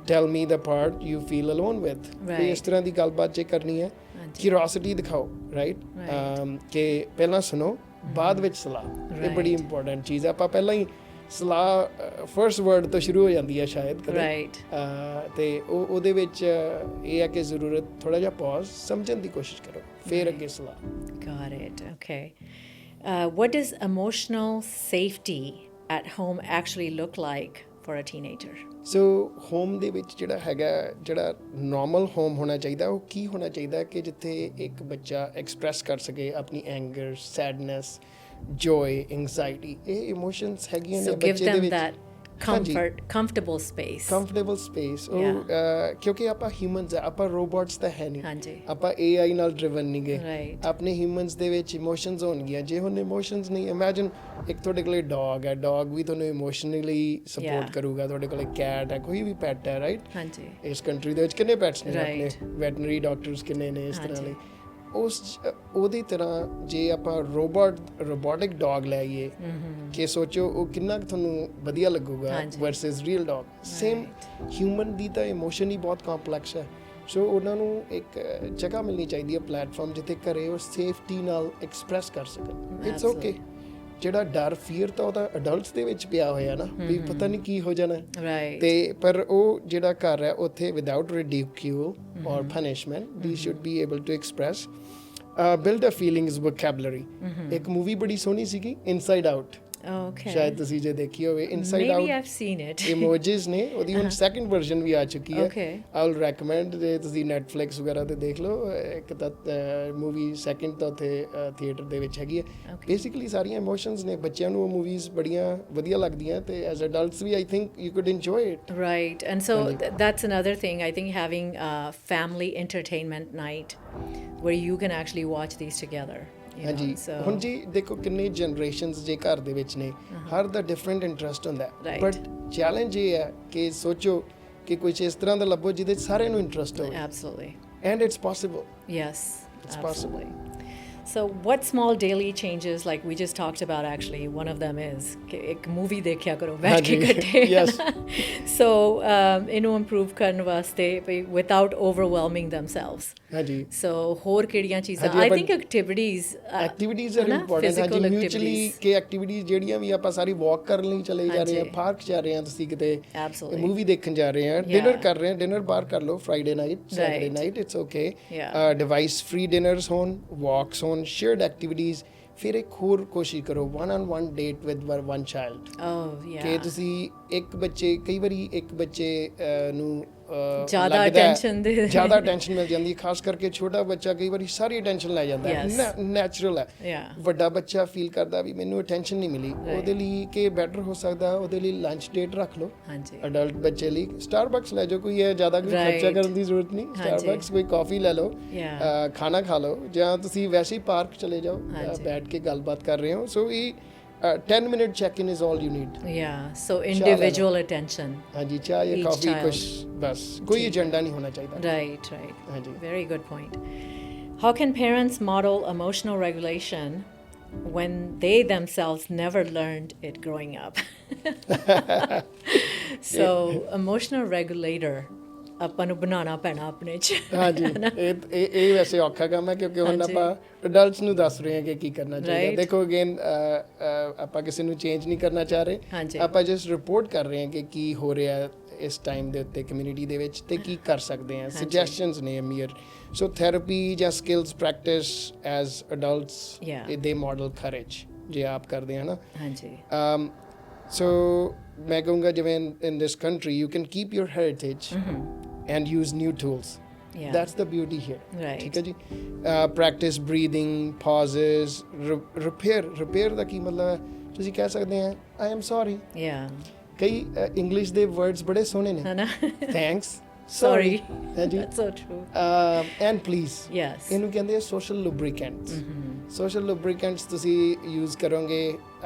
tell me the part you feel alone with Right. ਇਸ ਤਰ੍ਹਾਂ ਦੀ ਗੱਲਬਾਤ ਜੇ ਕਰਨੀ ਹੈ ਹਾਂਜੀ ਕਿਉਰਿਓਸਿਟੀ ਦਿਖਾਓ ਰਾਈਟ Right. ਕਿ ਪਹਿਲਾਂ ਸੁਣੋ ਬਾਅਦ ਵਿੱਚ ਸਲਾਹ, ਇਹ ਬੜੀ Right. ਇੰਪੋਰਟੈਂਟ ਚੀਜ਼ ਹੈ। ਆਪਾਂ ਪਹਿਲਾਂ ਹੀ ਸਲਾਹ ਫਰਸਟ ਵਰਡ ਤੋਂ ਸ਼ੁਰੂ ਹੋ ਜਾਂਦੀ ਹੈ ਸ਼ਾਇਦ ਕਦੇ। Right. ਤੇ ਉਹਦੇ ਵਿੱਚ ਇਹ ਹੈ ਕਿ ਜ਼ਰੂਰਤ ਥੋੜਾ ਜਿਹਾ ਪੌਜ਼, ਸਮਝਣ ਦੀ ਕੋਸ਼ਿਸ਼ ਕਰੋ, ਫਿਰ ਅੱਗੇ ਸਲਾਹ। Got it. Okay. What does emotional safety at home actually look like for a teenager? So home ਦੇ ਵਿੱਚ ਜਿਹੜਾ ਹੈਗਾ, ਜਿਹੜਾ ਨਾਰਮਲ ਹੋਮ ਹੋਣਾ ਚਾਹੀਦਾ, ਉਹ ਕੀ ਹੋਣਾ ਚਾਹੀਦਾ ਕਿ ਜਿੱਥੇ ਇੱਕ ਬੱਚਾ ਐਕਸਪ੍ਰੈਸ ਕਰ ਸਕੇ ਆਪਣੀ ਐਂਗਰ, ਸੈਡਨੈਸ, ਜੋਏ, ਐਂਗਜ਼ਾਇਟੀ, ਇਹ ਇਮੋਸ਼ਨਸ ਹੈਗੀਆਂ ਨੇ So give ਬੱਚੇ ਦੇ them ਵਿੱਚ। that comfortable space. Comfortable space. ਕਿਉਂਕਿ ਆਪਾਂ ਹਿਊਮਨਸ ਆ, ਆਪਾਂ ਰੋਬੋਟਸ ਤਾਂ ਹੈ ਨਹੀਂ, ਹਾਂਜੀ। ਆਪਾਂ AI ਨਾਲ ਡਰਿਵਨ ਨਹੀਂ ਗਏ। Right. ਆਪਣੇ ਹਿਊਮਨਸ ਦੇ ਵਿੱਚ ਇਮੋਸ਼ਨਸ ਹੋਣਗੀਆਂ। ਜੇ ਹੁਣ ਇਮੋਸ਼ਨਸ ਨਹੀਂ, ਇਮੇਜਿਨ ਇੱਕ ਤੁਹਾਡੇ ਕੋਲੇ ਡੌਗ ਹੈ, ਡੌਗ ਵੀ ਤੁਹਾਨੂੰ ਇਮੋਸ਼ਨਲੀ ਸਪੋਰਟ Yeah. ਕਰੂਗਾ। ਤੁਹਾਡੇ ਕੋਲੇ ਕੈਟ ਹੈ, ਕੋਈ ਵੀ ਪੈਟ ਹੈ, ਰਾਈਟ? ਹਾਂਜੀ। ਇਸ ਕੰਟਰੀ ਦੇ ਵਿੱਚ ਕਿੰਨੇ ਪੈਟਸ ਨੇ ਆਪਣੇ, Right. ਵੈਟਰਨਰੀ ਡਾਕਟਰਸ ਕਿੰਨੇ ਨੇ ਇਸ ਤਰ੍ਹਾਂ ਹਾਂਜੀ। ਲਈ। ਉਹਦੀ ਤਰ੍ਹਾਂ ਜੇ ਆਪਾਂ ਰੋਬੋਟਿਕ ਡੌਗ ਲੈ ਆਈਏ, ਕਿ ਸੋਚੋ ਉਹ ਕਿੰਨਾ ਕੁ ਤੁਹਾਨੂੰ ਵਧੀਆ ਲੱਗੂਗਾ ਹਾਂਜੀ। Versus real dog. Same human ਦੀ ਤਾਂ ਇਮੋਸ਼ਨ ਹੀ ਬਹੁਤ ਕੰਪਲੈਕਸ ਹੈ। ਸੋ ਉਹਨਾਂ ਨੂੰ ਇੱਕ ਜਗ੍ਹਾ ਮਿਲਣੀ ਚਾਹੀਦੀ ਹੈ, ਪਲੇਟਫਾਰਮ, ਜਿੱਥੇ ਘਰੇ ਉਹ ਸੇਫਟੀ ਨਾਲ ਐਕਸਪ੍ਰੈਸ ਕਰ ਸਕਣ। It's okay. ਜਿਹੜਾ ਡਰ, ਫੀਅਰ ਤਾਂ ਉਹਦਾ ਅਡਲਟਸ ਦੇ ਵਿੱਚ ਪਿਆ ਹੋਇਆ ਨਾ, ਵੀ ਪਤਾ ਨਹੀਂ ਕੀ ਹੋ ਜਾਣਾ। Right. ਤੇ ਪਰ ਉਹ ਜਿਹੜਾ ਘਰ ਹੈ ਉੱਥੇ without ridicule or punishment we should be able to express, build a feelings vocabulary. ਇੱਕ ਮੂਵੀ ਬੜੀ ਸੋਹਣੀ ਸੀਗੀ, ਇਨਸਾਈਡ ਆਊਟ, Okay. ਸ਼ਾਇਦ ਤੁਸੀਂ ਜੇ ਦੇਖੀ ਹੋਵੇ। Inside Maybe out I've seen it. ਇਮੋਜੀਜ਼ ਨੇ, ਉਹਦੀ ਹੁਣ ਸੈਕੰਡ ਵਰਜ਼ਨ ਵੀ ਆ ਚੁੱਕੀ ਹੈ। Okay. ਆਈ ਵਿਲ ਰეკਮੈਂਡ, ਜੇ ਤੁਸੀਂ ਨੈਟਫਲਿਕਸ ਵਗੈਰਾ ਤੇ ਦੇਖ ਲਓ। ਇੱਕ ਤਾਂ ਮੂਵੀ ਸੈਕੰਡ ਤਾਂ ਉੱਥੇ ਥੀਏਟਰ ਦੇ ਵਿੱਚ ਹੈਗੀ ਹੈ। Okay. ਬੇਸਿਕਲੀ ਸਾਰੀਆਂ ਇਮੋਸ਼ਨਸ ਨੇ। ਬੱਚਿਆਂ ਨੂੰ ਉਹ ਮੂਵੀਜ਼ ਬੜੀਆਂ ਵਧੀਆ ਲੱਗਦੀਆਂ, ਤੇ as adults we I think you could enjoy it. Right. And so ਹਾਂਜੀ। that's another thing. I think having a family entertainment night where you can actually watch these together. You ਹਾਂਜੀ। know, so ਹੁਣ ਜੀ ਦੇਖੋ ਕਿੰਨੇ generations ਜੇ ਘਰ ਦੇ ਵਿੱਚ ਨੇ, ਹਰ ਦਾ ਡਿਫਰੈਂਟ ਇੰਟਰਸਟ ਹੁੰਦਾ ਹੈ। Right. ਬਟ ਚੈਲੰਜ ਇਹ ਹੈ ਕਿ ਸੋਚੋ ਕਿ ਕੁਝ ਇਸ ਤਰ੍ਹਾਂ ਦਾ ਲੱਭੋ ਜਿਹਦੇ 'ਚ ਸਾਰਿਆਂ ਨੂੰ ਇੰਟਰਸਟ ਹੋਵੇ। absolutely. And it's possible. Yes. It's possible. absolutely. So what small daily changes, like we just talked about, actually one of them is कि एक movie देखया करो बैठ के ਹਾਂਜੀ। इकट्ठे। Yes. So इन्हों improve करने वास्ते without overwhelming themselves. ਹਾਂਜੀ। So ਹੋਰ ਕਿਹੜੀਆਂ ਚੀਜ਼ਾਂ? ਹਾਂਜੀ, I ਆਪਾਂ- think activities. ਐਕਟੀਵਿਟੀਜ਼ ਆਰ ਹੈ ਨਾ? ਇੰਪੋਰਟੈਂਟ। ਹਾਂਜੀ, Physical ਮਿਊਚੁਅਲੀ activities. ਕਿ ਐਕਟੀਵਿਟੀਜ਼ ਜਿਹੜੀਆਂ ਵੀ ਆਪਾਂ ਸਾਰੀ ਵਾਕ ਕਰਨ ਲਈ ਚਲੇ ਜਾ ਰਹੇ ਹਾਂ, ਹਾਂਜੀ। ਪਾਰਕ ਜਾ ਰਹੇ ਹਾਂ, ਤੁਸੀਂ ਕਿਤੇ Absolutely. ਮੂਵੀ ਦੇਖਣ ਜਾ ਰਹੇ ਹਾਂ, Yeah. ਡਿਨਰ ਕਰ ਰਹੇ ਹਾਂ, ਡਿਨਰ ਬਾਹਰ ਕਰ ਲਓ, Friday night, Saturday Right. Night, it's okay. Yeah. Device free Diners ਹੋਣ, ਵਾਕਸ ਹੋਣ, ਸ਼ੇਅਰਡ ਐਕਟੀਵਿਟੀਜ਼। ਫਿਰ ਇੱਕ ਹੋਰ ਕੋਸ਼ਿਸ਼ ਕਰੋ, one-on-one date with one child. Oh yeah. ਕਿ ਤੁਸੀਂ ਇੱਕ ਬੱਚੇ, ਕਈ ਵਾਰੀ ਇੱਕ ਬੱਚੇ ਨੂੰ ਜ਼ਿਆਦਾ ਲੱਗਦਾ ਹੈ- attention ਦੇ ਜ਼ਿਆਦਾ ਟੈਨਸ਼ਨ ਮਿਲ ਜਾਂਦੀ ਹੈ, ਖਾਸ ਕਰਕੇ ਛੋਟਾ ਬੱਚਾ ਕਈ ਵਾਰੀ ਸਾਰੀ ਟੈਨਸ਼ਨ ਲੈ ਜਾਂਦਾ ਹੈ। Yes. ਨੈਚੁਰਲ ਹੈ। Yeah. ਵੱਡਾ ਬੱਚਾ ਫੀਲ ਕਰਦਾ ਵੀ ਮੈਨੂੰ ਅਟੈਂਸ਼ਨ ਨਹੀਂ ਮਿਲੀ। ਉਹਦੇ ਲਈ ਕਿ ਬੈਟਰ ਹੋ ਸਕਦਾ, ਉਹਦੇ ਲਈ ਲੰਚ ਡੇਟ ਰੱਖ ਲਓ। ਹਾਂਜੀ। ਅਡਲਟ ਬੱਚੇ ਲਈ ਸਟਾਰਬਕਸ ਲੈ ਜਾਓ, ਕੋਈ ਇਹ ਜ਼ਿਆਦਾ ਕੋਈ Right. ਖਰਚਾ ਕਰਨ ਦੀ ਜ਼ਰੂਰਤ ਨਹੀਂ। ਹਾਂਜੀ। ਸਟਾਰਬਕਸ ਕੋਈ ਕਾਫੀ ਲੈ ਲਓ, Yeah. ਖਾਣਾ ਖਾ ਲਓ, ਜਾਂ ਤੁਸੀਂ ਵੈਸੇ ਹੀ ਪਾਰਕ ਚਲੇ ਜਾਓ, ਹਾਂਜੀ। ਬੈਠ ਕੇ ਗੱਲਬਾਤ ਕਰ ਰਹੇ ਹੋ। ਸੋ ਇਹ 10 minute check in is all you need. Yeah. So individual attention. ਹਾਂਜੀ, ਚਾਹ ਜਾਂ Each ਕਾਫੀ, child. ਕੁਛ ਬਸ, ਕੋਈ ਏਜੰਡਾ ਨਹੀਂ ਹੋਣਾ ਚਾਹੀਦਾ। Right. Right. ਹਾਂਜੀ। Very good point. How can parents model emotional regulation when they themselves never learned it growing up? So emotional regulator ਆਪਾਂ ਨੂੰ ਬਣਾਉਣਾ ਪੈਣਾ ਆਪਣੇ ਚ। ਹਾਂਜੀ, ਇਹ ਵੈਸੇ ਔਖਾ ਕੰਮ ਹੈ, ਕਿਉਂਕਿ ਹੁਣ ਹਾਂਜੀ। ਆਪਾਂ ਅਡਲਟਸ ਨੂੰ ਦੱਸ ਰਹੇ ਹਾਂ ਕਿ ਕੀ ਕਰਨਾ ਚਾਹੀਦਾ। Right. ਦੇਖੋ ਅਗੇਨ, ਆਪਾਂ ਕਿਸੇ ਨੂੰ ਚੇਂਜ ਨਹੀਂ ਕਰਨਾ ਚਾਹ ਰਹੇ, ਹਾਂਜੀ। ਆਪਾਂ ਜਸਟ ਰਿਪੋਰਟ ਕਰ ਰਹੇ ਹਾਂ ਕਿ ਕੀ ਹੋ ਰਿਹਾ ਇਸ ਟਾਈਮ ਦੇ ਉੱਤੇ ਕਮਿਊਨਿਟੀ ਦੇ ਵਿੱਚ, ਤੇ ਕੀ ਕਰ ਸਕਦੇ ਹਾਂ। ਸੁਜੈਸ਼ਨਸ ਨੇ ਮੀਅਰ। ਸੋ ਥੈਰੇਪੀ ਜਾਂ skills practice as adults, Yeah. ਦੇ ਮਾਡਲ ਕਰੇਜ ਜੇ ਆਪ ਕਰਦੇ ਹਨ ਨਾ। ਹਾਂਜੀ। So ਮੈਂ ਕਹੂੰਗਾ ਜਿਵੇਂ in this country you can keep your heritage and use new tools. Yeah. That's the beauty here. Right. ਠੀਕ ਹੈ ਜੀ। Practice breathing, pauses, repair ਦਾ ਕੀ ਮਤਲਬ ਹੈ? ਤੁਸੀਂ ਕਹਿ ਸਕਦੇ ਆ I am sorry. Yeah. ਕਈ ਇੰਗਲਿਸ਼ ਦੇ ਵਰਡਸ ਬੜੇ ਸੋਹਣੇ ਨੇ। ਹੈ ਨਾ? Thanks, Sorry. ਹਾਂਜੀ। That's so true. And please. Yes. ਇਹਨੂੰ ਕਹਿੰਦੇ ਆ ਸੋਸ਼ਲ ਲੁਬਰੀਕੈਂਟਸ। ਸੋਸ਼ਲ ਲੁਬਰੀਕੈਂਟਸ ਤੁਸੀਂ ਯੂਜ਼ ਕਰੋਗੇ,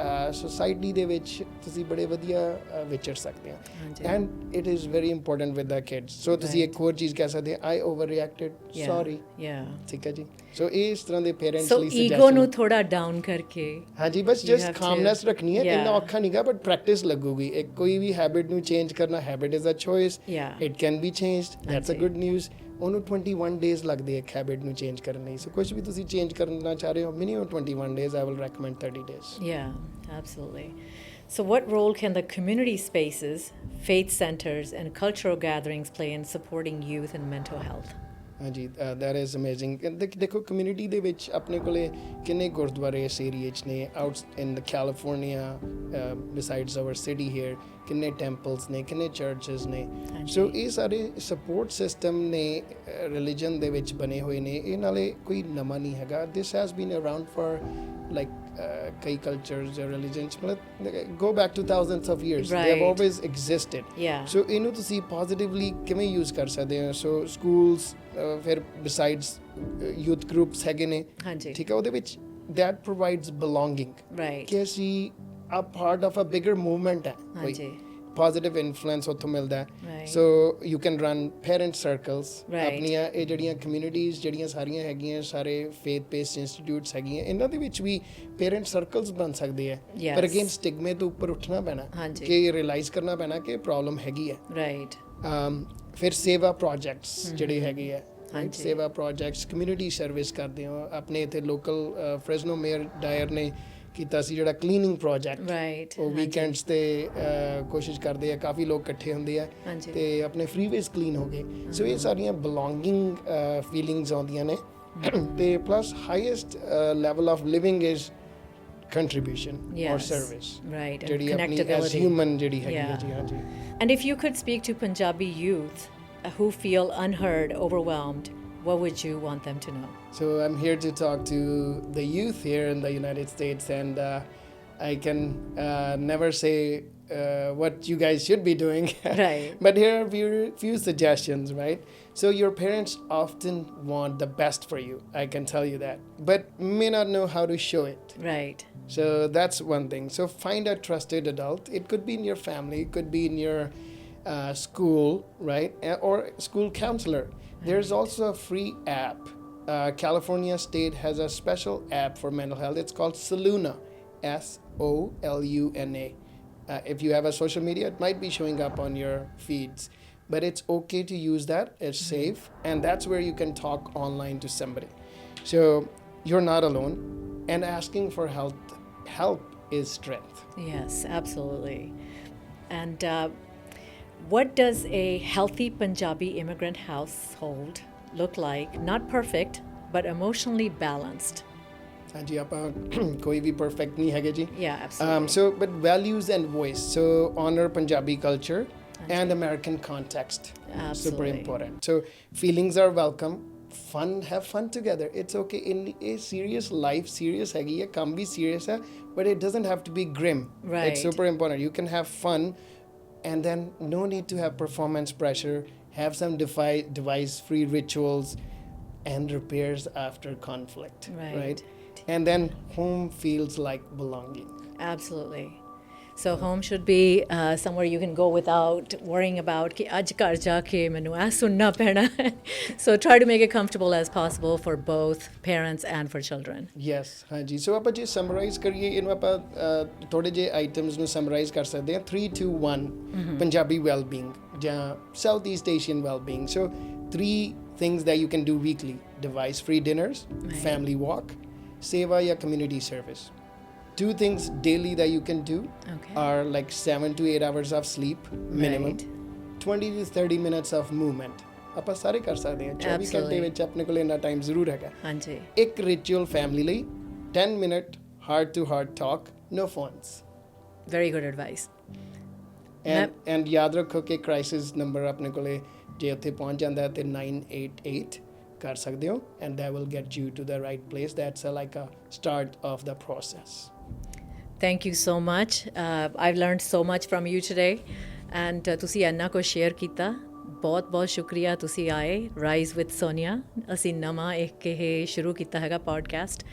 ਸੋਸਾਇਟੀ ਦੇ ਵਿੱਚ ਤੁਸੀਂ ਬੜੇ ਵਧੀਆ ਵਿਚਰ ਸਕਦੇ ਆ। ਹਾਂਜੀ। And it is very important with the kids. So ਤੁਸੀਂ ਇੱਕ ਹੋਰ ਚੀਜ਼ ਕਹਿ ਸਕਦੇ I overreacted, Yeah. Sorry. Yeah. ਠੀਕ ਹੈ ਜੀ। ਸੋ ਇਹ ਇਸ ਤਰ੍ਹਾਂ ਦੇ ਪੇਰੈਂਟਸ So ਲਈ ego suggestion ਨੂੰ ਥੋੜਾ ਡਾਊਨ ਕਰਕੇ। ਹਾਂਜੀ, ਬਸ You just have to- calmness ਰੱਖਣੀ ਹੈ। ਇੰਨਾ Yeah. ਔਖਾ ਨਹੀਂਗਾ, ਬਟ ਪ੍ਰੈਕਟਿਸ ਲੱਗੂਗੀ। ਇੱਕ ਕੋਈ ਵੀ ਹੈਬਿਟ ਨੂੰ ਚੇਂਜ ਕਰਨਾ, habit is a choice. Yeah. It can be changed, that's a ਹਾਂਜੀ। Good news. ਉਹਨੂੰ 21 ਡੇਜ਼ ਲੱਗਦੇ ਇੱਕ ਹੈਬਿਟ ਨੂੰ ਚੇਂਜ ਕਰਨ ਲਈ ਸੋ ਕੁਝ ਵੀ ਤੁਸੀਂ ਚੇਂਜ ਕਰਨਾ ਚਾਹ ਰਹੇ ਹੋ minimum 21 days I will recommend 30 days Yeah, absolutely. So, what role can the community spaces, faith centers, and cultural gatherings play in supporting youth and mental health? ਹਾਂਜੀ ਦੈਟ ਇਜ਼ ਅਮੇਜ਼ਿੰਗ ਦੇਖੋ community ਦੇ ਵਿੱਚ ਆਪਣੇ ਕੋਲੇ ਕਿੰਨੇ ਗੁਰਦੁਆਰੇ ਇਸ ਏਰੀਏ 'ਚ ਨੇ out in the California besides our city here ਕਿੰਨੇ ਟੈਂਪਲਸ ਨੇ ਕਿੰਨੇ ਚਰਚਸ ਨੇ ਸੋ ਇਹ ਸਾਰੇ ਸਪੋਰਟ ਸਿਸਟਮ ਨੇ ਰਿਲੀਜਨ ਦੇ ਵਿੱਚ ਬਣੇ ਹੋਏ ਨੇ ਇਹ ਨਾਲੇ ਕੋਈ ਨਵਾਂ ਨਹੀਂ ਹੈਗਾ this has been around for like ਕਈ ਕਲਚਰਸ ਜਾਂ ਰਿਲੀਜਨਸ ਮਤਲਬ go back to thousands of years they have always existed Yeah. So ਇਹਨੂੰ ਤੁਸੀਂ ਪੋਜ਼ਿਟਿਵਲੀ ਕਿਵੇਂ ਯੂਜ਼ ਕਰ ਸਕਦੇ ਹੋ ਸੋ ਸਕੂਲਸ ਫਿਰ ਬਿਸਾਈਡਸ ਯੂਥ ਗਰੁੱਪਸ ਹੈਗੇ ਨੇ ਹਾਂਜੀ ਠੀਕ ਹੈ ਉਹਦੇ ਵਿੱਚ ਦੈਟ ਪ੍ਰੋਵਾਈਡਸ ਬਿਲੋਂਗਿੰਗ ਰਾਈਟ ਕਿ ਅਸੀਂ ਆ part of a bigger movement ਹੈ ਹਾਂਜੀ ਪੋਜ਼ਿਟਿਵ ਇਨਫਲੂਐਂਸ ਉੱਥੋਂ ਮਿਲਦਾ ਹੈ Right. So you can run parent circles Right. ਆਪਣੀਆਂ ਇਹ ਜਿਹੜੀਆਂ ਕਮਿਊਨਿਟੀਜ਼ ਜਿਹੜੀਆਂ ਸਾਰੀਆਂ ਹੈਗੀਆਂ ਸਾਰੇ ਫੇਥ ਬੇਸਡ ਇੰਸਟੀਟਿਊਟਸ ਹੈਗੀਆਂ ਇਹਨਾਂ ਦੇ ਵਿੱਚ ਵੀ ਪੇਰੈਂਟ ਸਰਕਲਸ ਬਣ ਸਕਦੇ ਆ Yes. ਪਰ ਅਗੇਨ ਸਟਿਗਮੇ ਤੋਂ ਉੱਪਰ ਉੱਠਣਾ ਪੈਣਾ ਹਾਂਜੀ। ਕਿ ਰਿਅਲਾਈਜ਼ ਕਰਨਾ ਪੈਣਾ ਕਿ ਪ੍ਰੋਬਲਮ ਹੈਗੀ ਹੈ ਰਾਈਟ ਫਿਰ ਸੇਵਾ ਪ੍ਰੋਜੈਕਟਸ ਜਿਹੜੇ ਹੈਗੇ ਆ ਹਾਂਜੀ। ਸੇਵਾ ਪ੍ਰੋਜੈਕਟਸ ਕਮਿਊਨਿਟੀ ਸਰਵਿਸ ਕਰਦੇ ਹੋ ਆਪਣੇ ਇੱਥੇ ਲੋਕਲ ਫ੍ਰੈਜ਼ਨੋ ਮੇਅਰ ਡਾਇਰ ਨੇ ਕੀਤਾ ਸੀ ਜਿਹੜਾ ਕਲੀਨਿੰਗ ਪ੍ਰੋਜੈਕਟ ਰਾਈਟ ਉਹ ਵੀਕਐਂਡਸ ਤੇ ਕੋਸ਼ਿਸ਼ ਕਰਦੇ ਆ ਕਾਫੀ ਲੋਕ ਇਕੱਠੇ ਹੁੰਦੇ ਆ ਹਾਂਜੀ। ਤੇ ਆਪਣੇ ਫ੍ਰੀਵੇਜ਼ ਕਲੀਨ ਹੋ ਗਏ ਸੋ ਇਹ ਸਾਰੀਆਂ ਬਿਲੋਂਗਿੰਗ ਫੀਲਿੰਗਸ ਆਉਂਦੀਆਂ ਨੇ ਤੇ plus highest level of living is contribution ਔਰ Yes. ਸਰਵਿਸ Right, and ਜਿਹੜੀ ਆਪਣੀ ਐਸ connectability. ਹਿਊਮਨ ਜਿਹੜੀ ਹੈਗੀ ਹੈ Yeah. ਜੀ ਹਾਂਜੀ And if you could speak to Punjabi youth who feel unheard, overwhelmed, what would you want them to know? So I'm here to talk to the youth here in the United States, and I can never say what you guys should be doing. Right. But here are few suggestions, right? So your parents often want the best for you. I can tell you that, but may not know how to show it. Right. So that's one thing. So find a trusted adult. It could be in your family, it could be in your school, right? Or school counselor. There's also a free app. California State has a special app for mental health. It's called Soluna, Soluna. If you have a social media, it might be showing up on your feeds. But it's okay to use that. It's safe. And that's where you can talk online to somebody. So you're not alone. And asking for help is strength. Yes, absolutely. And what does a healthy Punjabi immigrant household look like? Not perfect, but emotionally balanced. ਹਾਂਜੀ ਆਪਾਂ ਕੋਈ ਵੀ perfect ਨਹੀਂ ਹੈਗੇ ਜੀ Yeah, absolutely. so but values and voice so honor Punjabi culture and American context super Absolutely. important so feelings are welcome have fun together it's okay in a serious life serious ਹੈਗੀ ਹੈ ਕੰਮ ਵੀ serious ਹੈ but it doesn't have to be grim Right. it's super important you can have fun and then no need to have performance pressure have some device free rituals and repairs after conflict Right. and then home feels like belonging. Absolutely. So home should be somewhere you can go without worrying about कि आज घर जाके मैनू ऐ सुनना पैना है. So try to make it comfortable as possible for both parents and for children. Yes, ਹਾਂਜੀ ਸੋ ਆਪਾਂ ਜੇ ਸਮਰਾਈਜ਼ ਕਰੀਏ ਇਹਨੂੰ ਆਪਾਂ ਥੋੜੇ ਜਿਹੇ ਆਈਟਮਸ ਨੂੰ ਸਮਰਾਈਜ਼ ਕਰ ਸਕਦੇ ਹਾਂ 3 2 1 ਪੰਜਾਬੀ ਵੈਲਬੀਇੰਗ ਜਾਂ south East Asian wellbeing so 3 things that you can do weekly device free dinners Right. family walk seva ya community service 2 things daily that you can do Okay. are like 7 to 8 hours of sleep minimum Right. 20 to 30 minutes of movement ਆਪਾਂ ਸਾਰੇ ਕਰ ਸਕਦੇ ਹਾਂ 24 ਘੰਟੇ Absolutely. ਵਿੱਚ ਆਪਣੇ ਕੋਲ ਇੰਨਾ ਟਾਈਮ ਜ਼ਰੂਰ ਹੈਗਾ Hanji. ਇੱਕ ਰਿਚੁਅਲ ਫੈਮਿਲੀ ਲਈ 10 minute heart to heart talk no phones Very good advice. And ਯਾਦ ਰੱਖੋ ਕਿ ਕ੍ਰਾਈਸਿਸ ਨੰਬਰ ਆਪਣੇ ਕੋਲੇ ਜੇ ਉੱਥੇ ਪਹੁੰਚ ਜਾਂਦਾ ਹੈ ਤੇ 988 ਕਰ ਸਕਦੇ ਹੋ and that will get you to the right place that's like a start of the process. Thank you so much. I've learned so much from you today. And ਤੁਸੀਂ ਇੰਨਾ ਕੁਝ ਸ਼ੇਅਰ ਕੀਤਾ ਬਹੁਤ ਬਹੁਤ ਸ਼ੁਕਰੀਆ ਤੁਸੀਂ ਆਏ ਰਾਈਜ਼ ਵਿਦ ਸੋਨੀਆ ਅਸੀਂ ਨਵਾਂ ਇੱਕ ਇਹ ਸ਼ੁਰੂ ਕੀਤਾ ਹੈਗਾ ਪੋਡਕਾਸਟ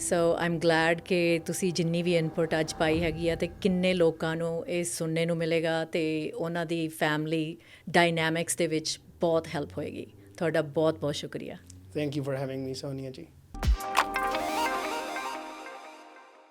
ਸੋ ਆਮ ਗਲੈਡ ਕਿ ਤੁਸੀਂ ਜਿੰਨੀ ਵੀ ਇਨਪੁਟ ਅੱਜ ਪਾਈ ਹੈਗੀ ਆ ਤੇ ਕਿੰਨੇ ਲੋਕਾਂ ਨੂੰ ਇਹ ਸੁਣਨੇ ਨੂੰ ਮਿਲੇਗਾ ਤੇ ਉਹਨਾਂ ਦੀ ਫੈਮਿਲੀ ਡਾਇਨਾਮਿਕਸ ਦੇ ਵਿੱਚ ਬਹੁਤ ਹੈਲਪ ਹੋਏਗੀ ਤੁਹਾਡਾ ਬਹੁਤ ਬਹੁਤ ਸ਼ੁਕਰੀਆ Thank you for having me, Sonia ji.